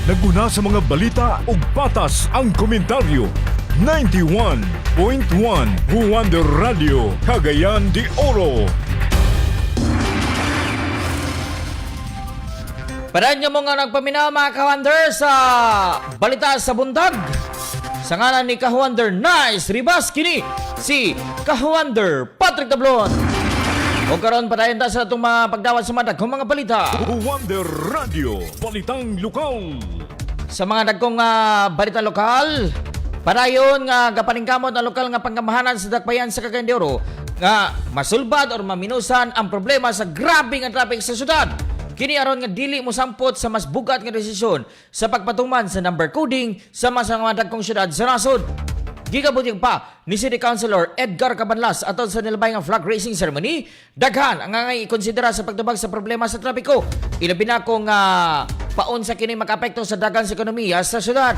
Naguna sa mga balita ug patas ang komentaryo. 91.1 Wonder Radio Cagayan de Oro. Paraan nyo mo nga nagpaminaw mga ka-Wonder sa balita sa bundag. Sa ngalan ni ka-Wonder Nice Ribas, kini si ka-Wonder Patrick Tablon. O karon patayon ta sa itong mga pagdawat sa mga dagkong mga balita. Wonder Radio, balitang lokal. Sa mga dagkong balitang lokal, padayon nga gapaningkamot ang lokal nga panggamahanan sa dakbayan sa Cagayan de Oro nga masulbad or maminusan ang problema sa grabe nga traffic sa syudad. Kini aron nga dili mo sampot sa mas bugat nga desisyon sa pagpatuman sa number coding sa mga dagkong syudad sa nasod. Gigabuting pa ni City Councilor Edgar Cabanlas atol sa nilabay nga flag raising ceremony, daghan ang angay ikonsidera sa pagtubag sa problema sa trapiko. Ilabi na kung paon sa kini makaapekto sa dagan sa ekonomiya sa syudad.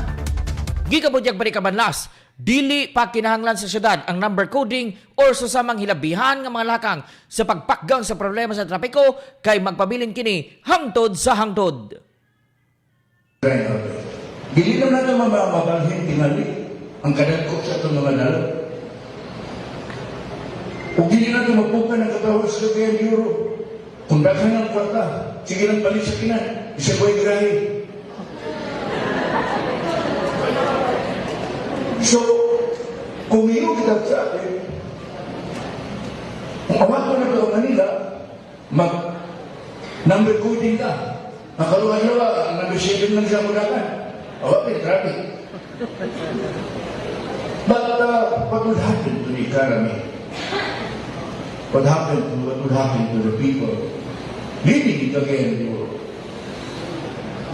Gigabuting pa ni Cabanlas, dili pa kinahanglan sa syudad ang number coding or susamang hilabihan nga mga lakang sa pagpakgang sa problema sa trapiko kay magpabilin kini hangtod sa hangtod. Dili naman natin mabalhin tingali ang kadagko sa itong mga dalo. Kung dili natin magpukan ang katawas sa Cagayan de Oro, kung dakan ng kwarta, sige lang palit sa kinan, isa ko ay grahe. So, kung iyo kita sa atin, kung awat ko na ito Manila, number coding ka. Nakaluhan-luha, number 7 lang siya mudakan. Awat eh, traffic. But what would happen to the economy? What would happen to the people living in the world?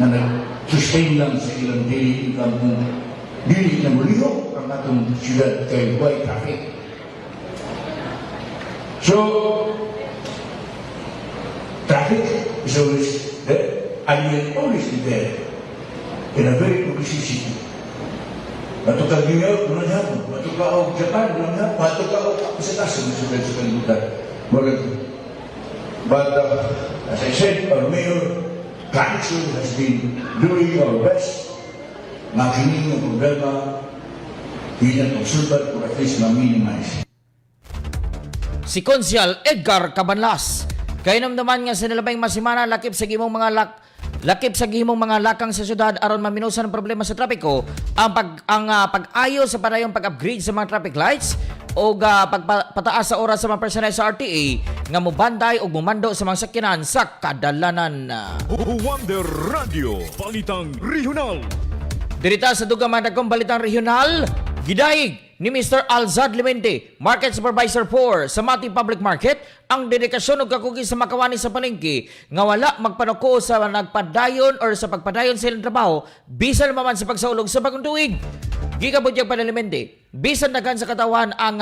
Na nag-sustain lang sa ilang daily income kung dili na mulihok ang atong siyudad kay white traffic. So, traffic is always there, and will always be there in a very progressive city. Bato ka New York, walang hapon. Bato ka o Japan, walang hapon. Bato ka o Pasitaso, sa kalibutan. But as I said, our mayor, council has been doing our best. Makinig ang problema, hindi na pagsulbat or at least ma-minimize. Si Konsyal Edgar Cabanlas, kainamdaman nga sa nilabay masimana lakip sa gimong mga lakang sa syudad aron maminusan ang problema sa trapiko ang pag-ayo sa padayong pag-upgrade sa mga traffic lights o pagpataas sa oras sa mga personel sa RTA nga mobanday o mumando sa mga sakyanan sa kadalanan. Wonder Radio, Balitang Regional. Dirita sa dugang mga dagkong Balitang Regional, gidahig ni Mr. Alzad Limente, Market Supervisor 4 sa Mati Public Market, ang dedikasyon og kakugi sa makawani sa palengke nga wala magpanuko sa nagpadayon or sa pagpadayon sa ilang trabaho bisan maman sa pagsaulog sa bagong tuig. Gigabutyag pa ni Limente, bisan daghan sa katawan ang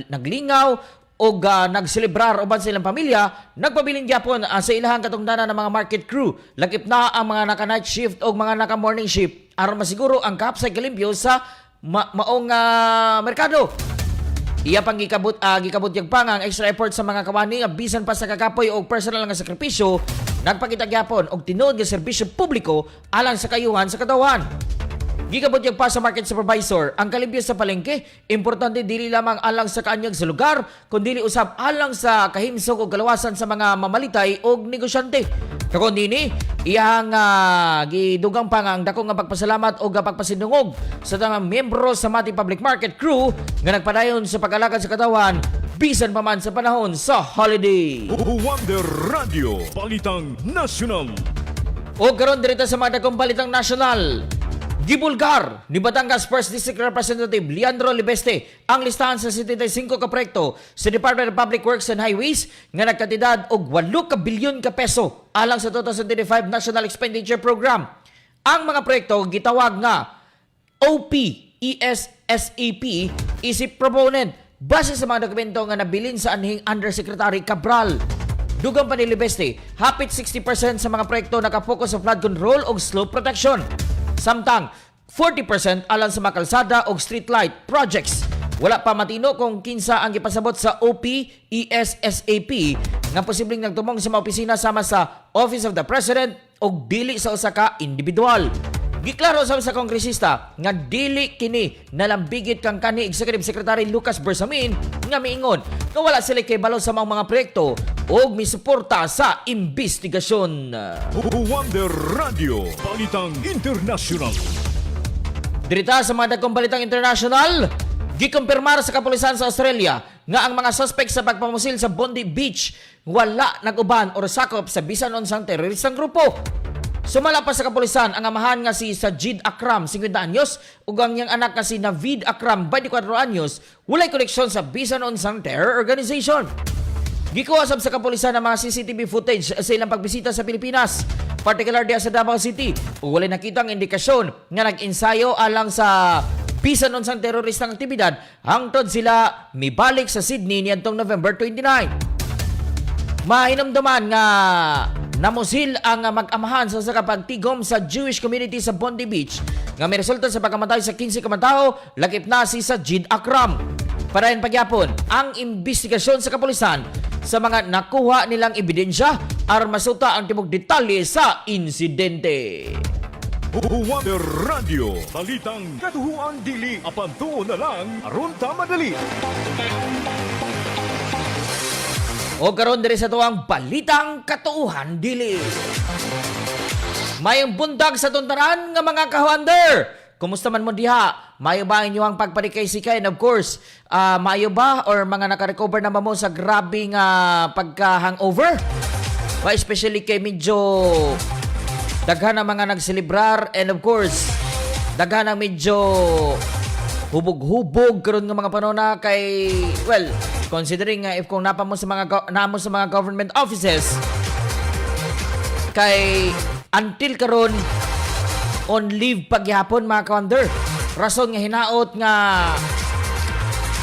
naglingaw o nagselebrar uban sa ilang pamilya, nagpabiling gyapon sa ilahang katungdanan ng mga market crew. Lakip na ang mga naka-night shift o mga naka-morning shift aron masiguro ang kapsay kalimpyo sa maong merkado. Iya pang gikabutyag pa nga ang extra effort sa mga kawani nga bisan pa sa kakapoy o personal nga sakripisyo, nagpakita gyapon og tinuod nga serbisyo publiko alang sa kayuhan sa katawan. Gikabutyag pa sa market supervisor, ang kalimpyo sa palengke, importante dili lamang alang sa kaanyag sa lugar, kundi usab alang sa kahimsog o kalawasan sa mga mamalitay o negosyante. Kakundi ni, iyang gidugang pa nga ang dako nga pagpasalamat o pagpasinungog sa mga membro sa Mati Public Market Crew nga nagpadayon sa pag-alakad sa katawan bisan pa man sa panahon sa holiday. Wonder Radio, Balitang National. O karon direta sa mga dagkong Balitang National, gibulgar ni Batangas 1st District Representative Leandro Libeste ang listahan sa 75 ka proyekto sa Department of Public Works and Highways nga nagkatidad og 8 ka bilyon ka peso alang sa 2025 National Expenditure Program. Ang mga proyekto gitawag nga OPESSAP isip proponent base sa mga dokumento nga nabilin sa anhing Undersecretary Cabral. Dugang pa ni Libeste, hapit 60% sa mga proyekto nakapokus sa flood control o slope protection. Samtang 40% alang sa mga kalsada o street light projects. Wala pa matino kung kinsa ang ipasabot sa OPESSAP nga posibleng nagtumong sa mga opisina sama sa Office of the President o dili sa usa ka individual. Giklaro sa kongresista nga dili kini nalambigit kang kani Executive Secretary Lucas Bersamin nga miingon nga wala sila kay balo sa mga proyekto o misuporta sa investigasyon. Wonder Radio, Balitang International. Dirita sa mga dagkong Balitang International, gikumpirmar sa kapulisan sa Australia nga ang mga suspect sa pagpamusil sa Bondi Beach wala nag-uban o sakop sa bisan unsang teroristang grupo. Sumala pa sa kapulisan ang amahan nga si Sajid Akram, 50 anyos, ug ang iyang anak nga si Navid Akram, 24 anyos, walay koneksyon sa bisan unsang terror organization. Gikuha sab sa kapulisan ang mga CCTV footage sa ilang pagbisita sa Pilipinas, particular diya sa Davao City, ug walay nakitang indikasyon nga nag-ensayo alang sa bisan unsang teroristang aktibidad hangtod sila mibalik sa Sydney niadtong November 29. Mahinamdaman nga namusil ang mag-amahan sa pagtigom sa Jewish community sa Bondi Beach nga may resulta sa pagkamatay sa 15 ka matao, lakip na si Sajid Akram. Parayan pagyapon ang investigasyon sa kapulisan sa mga nakuha nilang ebidensya aron masuta ang tibok detalye sa insidente. Wonder Radio, Balitang Katuhuan Dili, apan tuon na lang aron ta madali. O karon diri sa tuwang Balitang Katuuhan Dili. Mayong bundag sa tuntaran nga mga ka-wonder. Kumusta man mo diha? Mayo ba ang inyong pagpanikay-sikay? And of course, mayo ba or mga nakarecover na ba mo sa grabing pagka-hangover? Especially kay medyo daghan ang mga nagselebrar, and of course, daghan ang medyo hubog-hubog karon ng mga panona kay, well, considering if kung namo sa mga government offices kay until karon on leave pagyapon mga ka-wonder. Rason nga hinaot nga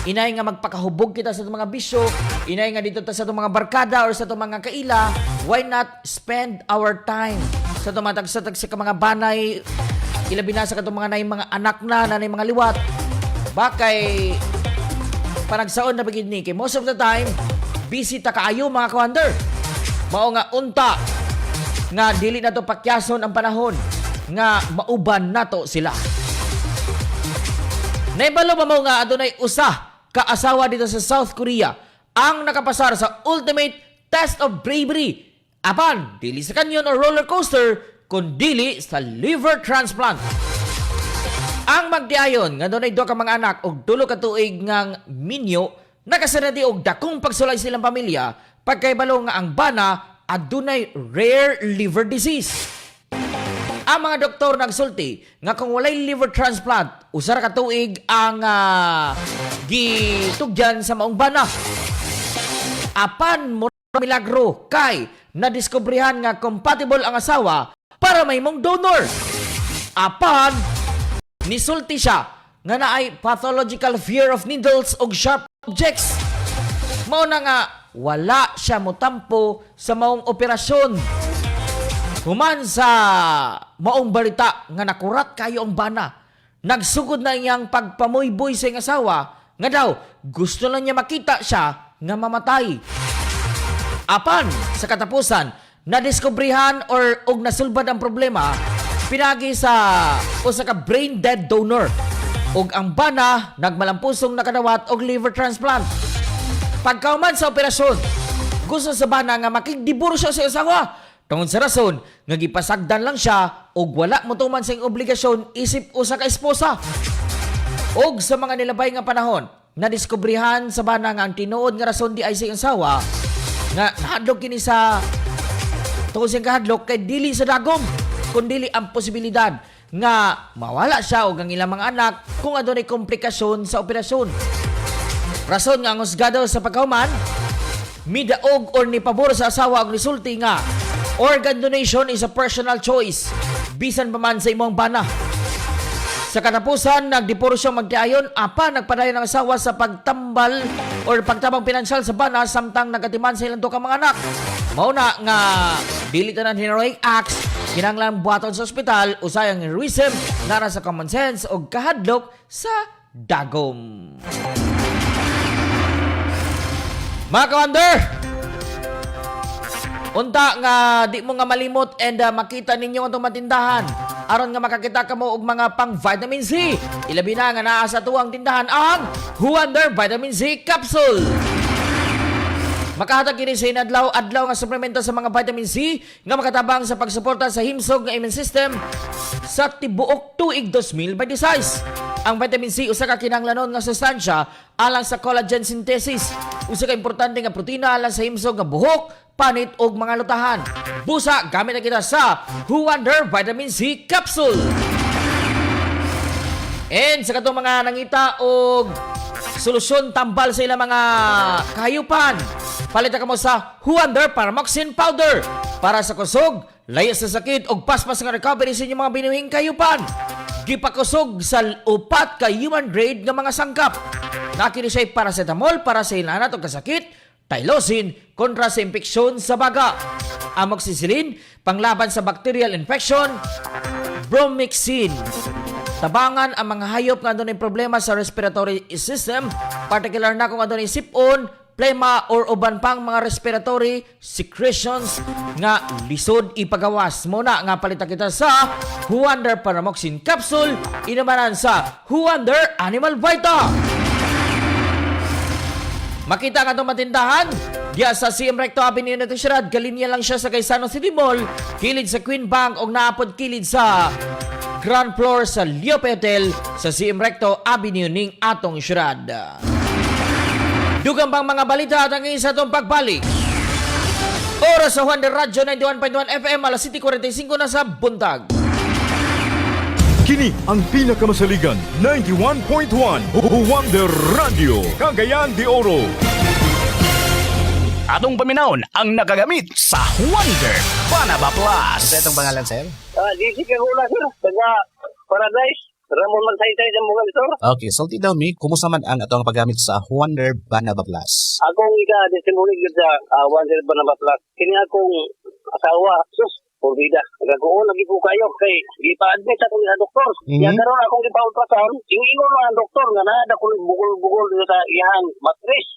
inay nga magpakahubog kita sa itong mga bisyo, inay nga dito sa itong mga barkada or sa itong mga kaila, why not spend our time sa itong mga tagsatag sa mga banay, ilabi na sa itong mga mga anak na mga liwat. Bakay panagsaon na bagid ni kay most of the time busy ta kaayo mga ka-wonder. Mao nga unta nga dili na to pakyason ang panahon nga mauban nato sila. Naibalo ba mo nga adunay usa ka asawa dito sa South Korea ang nakapasar sa ultimate test of bravery apan dili sa canyon or roller coaster kundi sa liver transplant. Ang magdiayon nga dunay duha ka mga anak og tulo ka tuig ngang minyo nakasanadi og dakong pagsulay silang pamilya pagkaibalo nga ang bana adunay rare liver disease. Ang mga doktor nagsulti nga kung walay liver transplant, usa ra ka tuig ang gitugyan sa maong bana. Apan mo milagro kay nadiskubrihan nga compatible ang asawa para may mong donor. Apan nisulti siya nga naay pathological fear of needles og sharp objects. Mao na nga wala siya motampo sa maong operasyon. Human sa maong balita nga nakurat kayo ang bana, nagsugod na iyang pagpamuyboy sa iyang asawa nga daw gusto lang niya makita siya nga mamatay. Apan sa katapusan, nadiskubrihan og nasulbad ang problema pinagi sa usa ka brain dead donor og ang bana nagmalampusong nakadawat og liver transplant. Pagkauman sa operasyon, gusto sa bana nga makigdiborsyo sa asawa. Tungod sa rason, nga gipasagdan lang siya o wala mo tuman sa obligasyon isip usa ka esposa. Og sa mga nilabay nga panahon, nadiskubrihan sa bana nga ang tinuod nga rason di ay sa asawa nga nahadlok kini sa tungod sa kahadlok kay dili sa dagom, kundi ang posibilidad nga mawala siya og ang ilang mga anak kung adunay komplikasyon sa operasyon. Rason nga ang husgado sa pagkauman, midaog or ni pabor sa asawa og resulti nga organ donation is a personal choice bisan pa man sa imong bana. Sa katapusan, nagdiporsyo magtiayon apa nagpadayon ang asawa sa pagtambal or pagtabang pinansyal sa bana samtang nagatiman sa ilang ka mga anak. Mao na nga dili tanan heroic acts kinahanglan buhaton sa ospital usay ang heroism nara sa common sense o kahadlok sa dagom. Mga ka-wonder, unta nga di mo nga malimot and makita ninyo ang matindahan aron nga makakita ka mo og mga pang vitamin C. Ilabi na nga naa sa tuwang tindahan ang Wonder Vitamin C Capsule. Makahatag kini sa adlaw nga suplemento sa mga vitamin C nga makatabang sa pagsuporta sa himsog nga immune system sa tibuok tuig 2000 by the size. Ang vitamin C usa ka kinahanglanon nga sustansya alang sa collagen synthesis. Usa ka importante nga protina alang sa himsog nga buhok, panit og mga lutahan. Busa gamit na kita sa Wonder Vitamin C Capsule. And sa katong mga nangita og solusyon tambal sa ilang mga kahayupan, palita ka mo sa Wonder Paramoxin Powder para sa kusog, layas sa sakit og paspas nga recovery sa inyong mga binuhing kahayupan. Gipakusog sa upat ka human grade nga mga sangkap. Nakini siya paracetamol para sa inanat o kasakit, tylosin kontra sa impeksyon sa baga, amoxicillin panglaban sa bacterial infection, bromexin tabangan ang mga hayop nga adunay problema sa respiratory system, particular na kung adunay sipon, plema or uban pang mga respiratory secretions nga lisod ipagawas. Muna nga palita kita sa Wonder Paramoxin Capsule inumanan sa Wonder Animal Vita. Makita nga itong matindahan diya sa CM Recto Avenue na Tisirad, galinya lang siya sa Gaisano City Mall, kilid sa Queen Bank o naapod kilid sa ground floor sa Liope Hotel sa CM Recto Avenue ning atong syudad. Dugang pang mga balita at ang isa itong pagbalik. Oras sa Wonder Radio 91.1 FM, alas 7:45 na sa buntag. Kini ang pinakamasaligan 91.1 Wonder Radio Cagayan de Oro. Atong paminawon ang nakagamit sa Wonder Banaba Plus. Sa itong pangalan, sir? DC Kagula, sir. Taga Paradise. Ramon Magsaysay sa mga sir. Okay, so tell me, kumusta man ang atong paggamit sa Wonder Banaba Plus? Akong ika-disimulig sa Wonder Banaba Plus. Kini akong asawa. Sus, Pulvida. Nagkakuon lagi ko kayo kay gipa-admit ako sa doktor. Ya karon akong gipa-ultrasound, ingon man ang doktor nga naa ko bugol-bugol sa iyang mattress.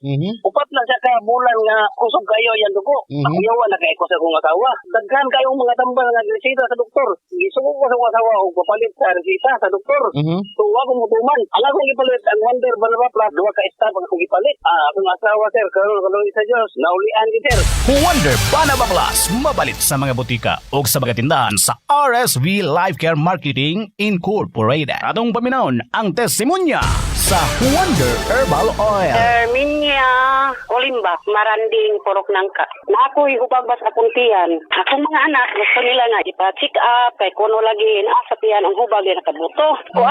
Upat na siya ka bulan nga kusog kayo yan dugo. Ayaw na kay ko sa akong asawa. Daghan kayong mga tambal nga resita sa doktor. Gisugo ko sa akong asawa og papalit sa resita sa doktor. So ako mutuman. Ala ko gipalit ang Wonder Banaba Plus, duha ka star pag akong gipalit. Akong asawa sir, karon sa Dios, naulian gid sir. Wonder Banaba Plus, mabalit sa mga butika o sa mga tindahan sa RSV Life Care Marketing Incorporated. Atong paminawon ang testimonya sa Wonder Herbal Oil. Minya Olimba, Maranding, Porok Nangka. Na ako'y hubag ba sa puntian. Akong mga anak, gusto nila nga ipa-check up, kay kuno lagi sa tiyan ang hubag na nakabuto.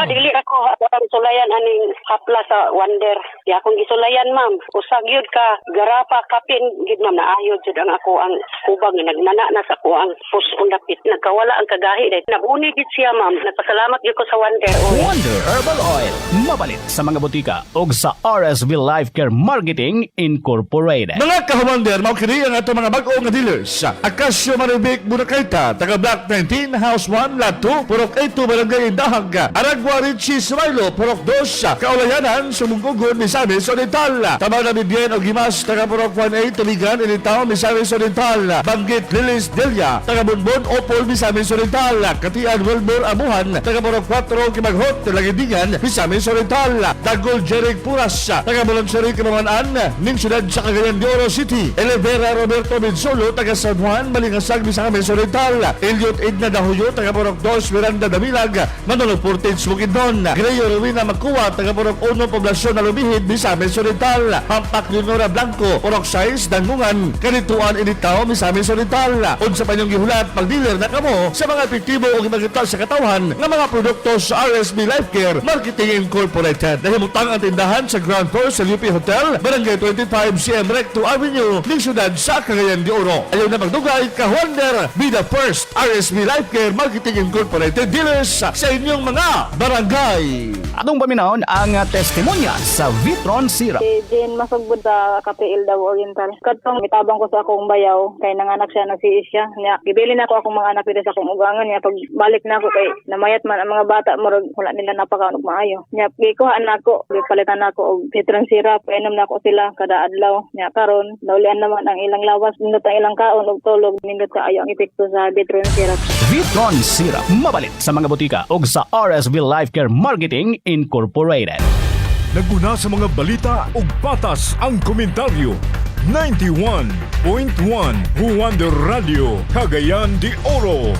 Dili ako ang sulayan aning hapla sa Wonder. Di akong gisulayan, ma'am. Usag yun ka, garapa, kapin, gid ma'am, naayod yun ang ako ang hubag na nagmana na sa ako ang puso dapit. Nagkawala ang kagahi. Nabuni gid siya, ma'am. Nagpasalamat yun ko sa Wonder Oil. Wonder Herbal Oil, mabalit sa mga butika o sa RSV Life Care Marketing Incorporated. Mga ka-Wonder, maukiri ang ato mga bag-o nga dealers. Akasyo Maribik, Bunakaita, taga Block 19, House 1, Lot 2, Purok 8, Barangay Indahag, Aragua, Richie, Sumailo, Purok 2, Kaulayanan, Sumunggugon, Misamis Oriental, Tamana, Bibien, o Gimas, taga Purok 1A, Tuligan, Initaw, Misamis Oriental, Banggit, Lilis, Delia, taga Bunbon, Opol, Misamis Oriental, Katian, Wilbur, Amuhan, taga Purok 4, Kimaghot, Talagidingan, Misamis Oriental, Dagol, Jeric, Puras, taga Balansari, Kamamanaan, ning siyudad sa Cagayan de Oro City, Elevera, Roberto Minsolo, taga San Juan, Malingasag, Misamis Oriental, Eliot, Edna Dahuyo, taga Purok 2, Miranda, Damilag, Manolo Portage, Bukidnon, Greyo, Rowena, Magkuwa, taga Purok 1, Poblasyon na Lumihid, Misamis Oriental, Hampak, Leonora Blanco, Purok 6, Dangungan, Kanituan, Initaw, Misamis Oriental. Unsa pa niyong gihulat, pag-dealer na kamo sa mga epektibo o gimagita sa katawhan ng mga produkto sa RSB Life Care Marketing Incorporated. Nahimutang ang tindahan sa ground floor sa UP Hotel, Barangay 25, CM Recto Avenue, ning siyudad sa Cagayan de Oro. Ayaw na magdugay, ka-Wonder, be the first RSB Life Care Marketing Incorporated dealers sa inyong mga barangay. Atong paminawon ang testimonya sa Vitron Syrup. Si Jane Masugbod sa Kapiil daw Oriental. Katong mitabang ko sa akong bayaw, kay nanganak siya na si Isya. Nya, gibili na ako akong mga anak dito sa akong ugangan. Nya, pag balik na ako kay namayat man ang mga bata, murag wala nila napakanog maayo. Nya, gikuhaan na ako, gipalitan na ako og Vitron Syrup. Painom na ako sila kada adlaw. Nya, karon naulian naman ang ilang lawas, nindot ang ilang kaon og tulog, nindot kaayo ang epekto sa Vitron Syrup. Vitron Syrup, mabalit sa mga butika o sa RSV Life Care Marketing Incorporated. Naguna sa mga balita ug patas ang komentaryo. 91.1 Wonder Radio Cagayan de Oro.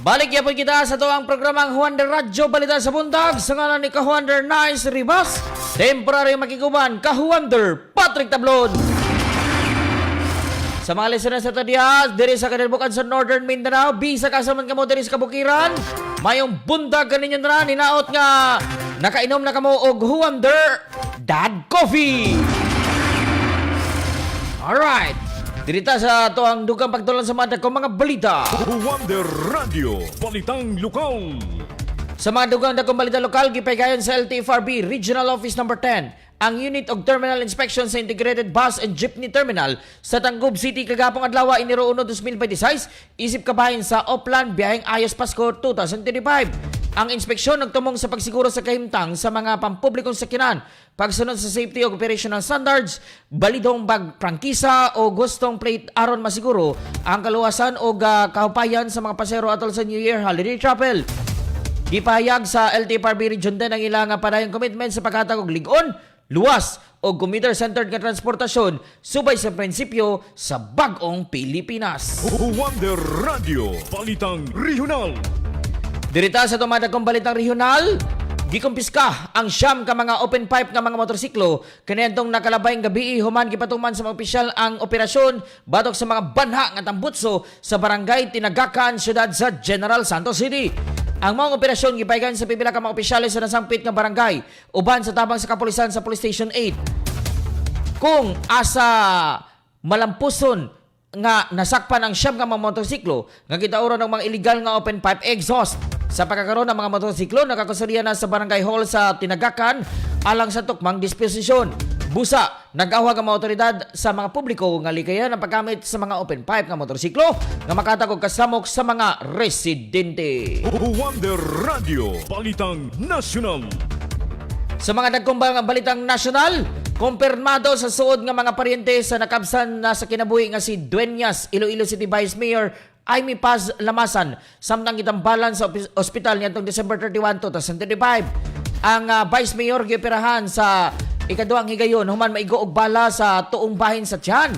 Balik yapon kita sa tuang programang Wonder Radio Balita sa Buntag sa ngalan ni Ka-Wonder Nice Ribas, temporary makikuban Ka-Wonder Patrick Tablon. Sa mga listeners sa Tadias, diri sa Kadalbukan sa Northern Mindanao, bisa kasaman kamo diri sa Kabukiran, mayong buntag kaninyo na ninaot nga nakainom na kamo og Wonder Dad Coffee. Alright, dirita sa to ang dugang pagtulan sa mga mga balita. Wonder Radio, balitang lokal. Sa mga dugang dakong balita lokal, gipaygayon sa LTFRB Regional Office Number 10 ang Unit of Terminal Inspection sa Integrated Bus and Jeepney Terminal sa Tangub City kagapong adlaw Enero 1, 2026 isip kabahin sa Oplan biyaheng Ayos Pasko 2025. Ang inspeksyon nagtumong sa pagsiguro sa kahimtang sa mga pampublikong sakyanan, pagsunod sa safety o operational standards, balidong pagprangkisa o gustong plate aron masiguro ang kaluwasan o kahupayan sa mga pasero atol sa New Year holiday travel. Gipahayag sa LTFRB Region 10 ang ilang padayong commitment sa paghatag og lig-on, luwas o commuter-centered nga transportasyon subay sa prinsipyo sa bag-ong Pilipinas. Wonder Radio, Balitang Regional. Dirita sa tumatagong balitang regional, gikumpiska ang siyam ka mga open pipe nga mga motorsiklo kaniyadtong nakalabay nga gabi human gipatuman sa mga opisyal ang operasyon batok sa mga banha nga tambutso sa barangay Tinagakan, siyudad sa General Santos City. Ang mga operasyon gipaygan sa pipila ka mga opisyales sa nasampit nga barangay uban sa tabang sa kapulisan sa Police Station 8. Kung asa malampuson nga nasakpan ang siyam nga mga motorsiklo nga gitauro ng mga illegal nga open pipe exhaust sa pagkakaroon ng mga motorsiklo nakakusuriya na sa barangay hall sa Tinagakan alang sa tukmang disposisyon. Busa, nag-awag ang mga otoridad sa mga publiko nga likayan ang paggamit sa mga open pipe nga motorsiklo nga makatagog kasamok sa mga residente. Wonder Radio, Balitang Nasional. Sa mga nagkumbang balitang nasyonal, kumpirmado sa suod nga mga paryente sa nakabsan na sa kinabuhi nga si Dueñas, Iloilo City Vice Mayor Aimee Paz Lamasan, samtang gitambalan sa ospital nitong December 31, 2025. Ang Vice Mayor gioperahan sa ikaduhang higayon human maigo og bala sa tuong bahin sa tiyan.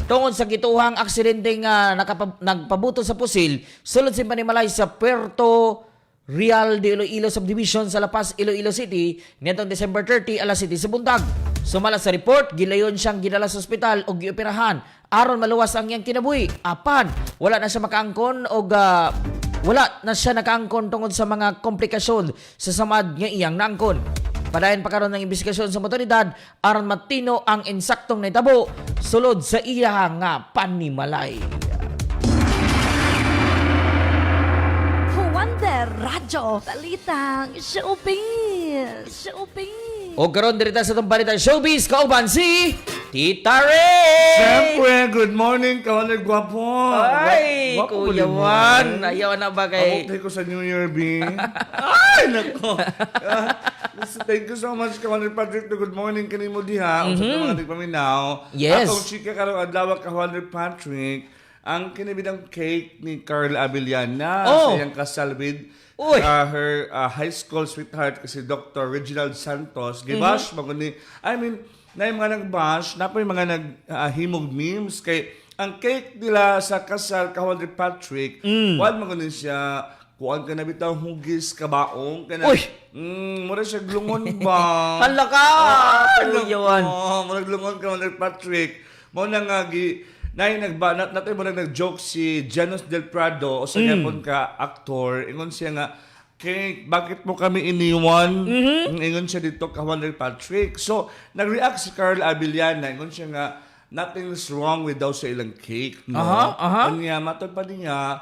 Tungod sa gituhang aksidente nga nagpabuto sa pusil, sulod si Panimalay sa Puerto Real de Iloilo Subdivision sa La Paz, Iloilo City, nitong December 30, alas 7 sa buntag. Sumala sa report, gilayon siyang gidala sa ospital o gioperahan aron maluwas ang iyang kinabuhi. Apan, wala na siya makaangkon o wala na siya nakaangkon tungod sa mga komplikasyon sa samad nga iyang naangkon. Padayon pa karon ng investigasyon sa motoridad aron matino ang insaktong naitabo sulod sa iya nga panimalay. Wonder Radio, Balitang Showbiz. O karon dirita sa itong balitang showbiz, kauban si Tita Ray! Siyempre, good morning, kawalag gwapo. Ay, Gwapo Kuya mo Juan, naman. ayaw na ba kay... Abot ko sa New Year, B. Ay, nako. Thank you so much, Kawalag Patrick. Good morning, kanimo diha. Ang sa mga nagpaminaw. Yes. Akong chika karong adlaw, Kawalag Patrick. Ang kinibidang cake ni Carl Abellana sa iyang kasal with her high school sweetheart kasi Dr. Reginald Santos. Gibash, maguni. I mean, na yung mga nag-bash, na po yung mga naghimog memes. Kay ang cake nila sa kasal, Kawalag Patrick, wala magunin siya, kuhaan ka na bitang hugis, kabaong, ka na, mura siya glungon ba? Hala ka! Mura glungon, Kawalag Patrick. Mo na nga, natin mo nag-joke si Janos Del Prado o sa yapon ka aktor, ingon siya nga, bakit mo kami iniwan? Ingon siya dito, Kawalag Patrick. So, nag-react si Carl Abellana, ingon siya nga, nothing's wrong with daw sa ilang cake, no? Ang nga, matod pa din nga,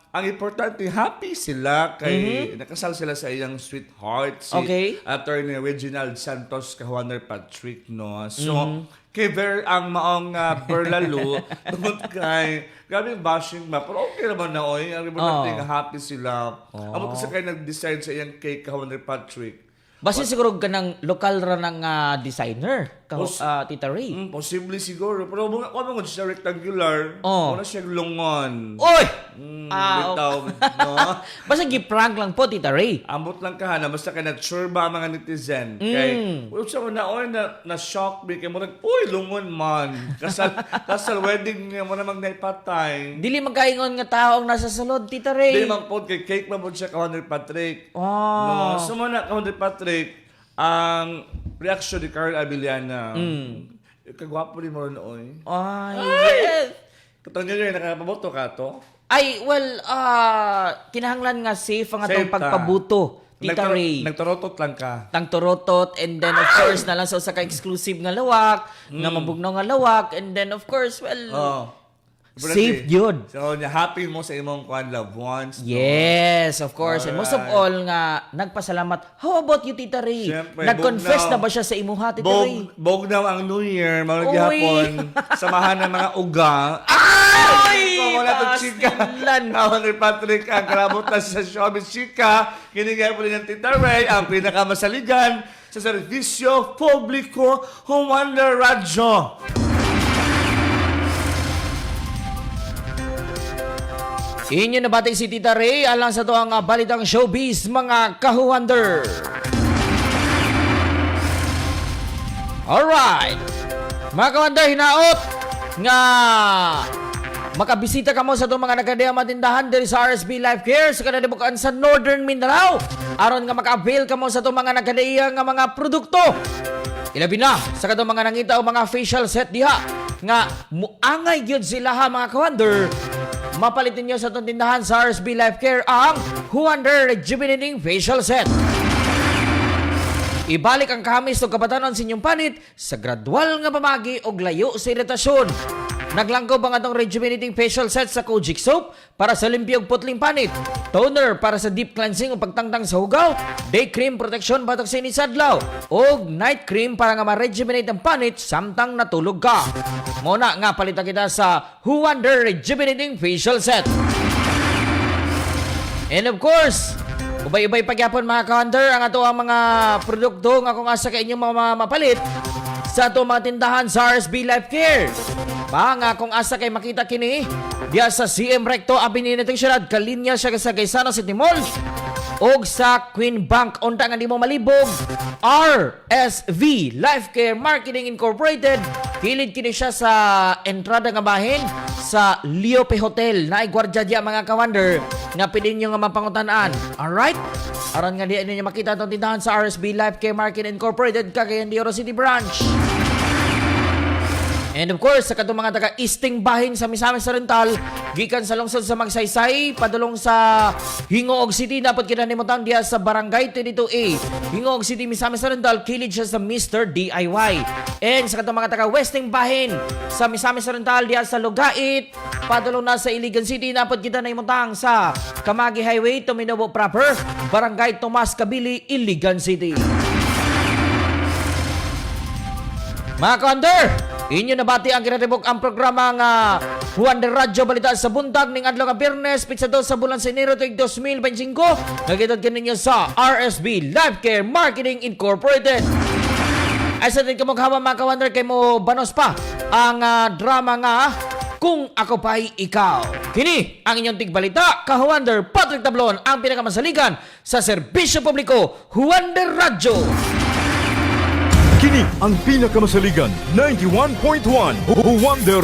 ang importante, happy sila kay nakasal sila sa iyang sweetheart, si Attorney Reginald Santos Kawalag Patrick, no? So, kay Ver ang maong Berlalo, tungod kay grabe yung bashing ba, pero okay naman na oy. Ang importante nga happy sila. Amo kasi kayo nag-decide sa iyang cake Kawalag Patrick. Basta siguro ka ng lokal ra ng designer, Tita Ray. Posible siguro. Pero kung ano siya rectangular, wala siya lungon. Oy! Bitaw, no? Basta gi-prank lang po, Tita Ray. Ambot lang ka na, basta ka nag-sure ba ang mga netizen? Kay, sa mo na-shock me, kay mo lungon man. Kasal wedding niya mo na magnaipatay. Dili magkaingon nga tao ang nasa sulod, Tita Ray. Dili man po, kay cake man po siya Kawalag Patrick. No, so mo na Kawalag Patrick, ang reaction ni Carl Abellana. Kagwapo rin mo rin oy. Ay, yes. Katong nyo nakapaboto ka to? Ay, well, kinahanglan nga safe ang atong pagpabuto. Tita Ray. Nagtorotot lang ka. Nagtorotot, and then of course, na lang sa ka-exclusive nga lawak, nga mabugnaw nga lawak, and then of course, well, safe yun. So, happy mo sa imong loved ones. Yes, of course. And most of all nga, nagpasalamat. How about you, Tita Ray? Siyempre, nag-confess na ba siya sa imuha, Tita Ray? Bognaw ang New Year, mga gihapon, samahan ng mga uga. Ay! Wala itong chika. Kawalag Patrick, ang karabot na sa showbiz chika. Kinigay po rin ng Tita Ray, ang pinakamasaligan sa servisyo publiko, Wonder Radio. Inyo nabati si Tita Ray alang sa to ang balitang showbiz, mga kahuwander. Alright. Mga kawander, hinaot nga makabisita ka mo sa itong mga nagkadiyang matindahan diri sa RSB Life Care sa kanadibukaan sa Northern Mindanao. Aron nga maka-avail ka mo sa itong mga nagkadiyang nga mga produkto. Ilabi na sa katong mga nangita o mga facial set diha nga muangay gyud sila ha mga kawander. Mapalitin nyo sa itong tindahan sa RSB Life Care ang Wonder Rejuvenating Facial Set. Ibalik ang kahamis o kabatanon sa inyong panit sa gradual nga pamagi o layo sa iritasyon. Naglangkob ang atong rejuvenating facial set sa Kojic Soap para sa limpyog putling panit, toner para sa deep cleansing o pagtangtang sa hugaw, day cream protection batok sa inisadlaw, o night cream para nga ma-rejuvenate ang panit samtang natulog ka. Muna nga palitan kita sa Wonder Rejuvenating Facial Set. And of course, ubay-ubay pagyapon mga ka-Wonder ang ato ang mga produkto nga kung asa ka inyong mga mapalit sa ato mga tindahan sa RSB Life Care. Nga kung asa kay makita kini diya sa CM Recto Avenida ng Syudad, kalinya siya sa Quezon City Mall og sa Queen Bank. Unta nga di mo malibog, RSV Life Care Marketing Incorporated. Kilid kini siya sa entrada nga bahin sa Leope Hotel na ay gwardiya diya mga ka-Wonder nga pwede nyo nga mapangutanaan. Alright? Aron nga di ninyo makita itong tindahan sa RSB Life Care Marketing Incorporated, Cagayan de Oro City Branch. And of course, sa katong mga taga-Easting Bahin sa Misamis Oriental, gikan sa lungsod sa Magsaysay, padulong sa Hingoog City, dapat kinanimutan diya sa Barangay 22A. Hingoog City, Misamis Oriental, kilid siya sa Mr. DIY. And sa katong mga taga-Westing Bahin sa Misamis Oriental, diya sa Lugait, padulong na sa Iligan City, dapat kita naimutang sa Kamagi Highway, Tominobo Proper, Barangay Tomas Kabili, Iligan City. Mga ka-Wonder, inyo nabati ang kinatibok ang programa nga Wonder Radyo Balita sa buntag ning adlaw nga Biyernes, pitsa sa bulan sa Enero tuig 2025. Nagitod kaninyo sa RSB Life Care Marketing Incorporated. Ay sa din kamughawa mga ka-Wonder kay mo banos pa ang drama nga Kung Ako Pa'y Ikaw. Kini ang inyong tigbalita, ka-Wonder Patrick Tablon, ang pinakamasaligan sa serbisyo publiko, Wonder Radyo. Kini ang pinakamasaligan 91.1 Wonder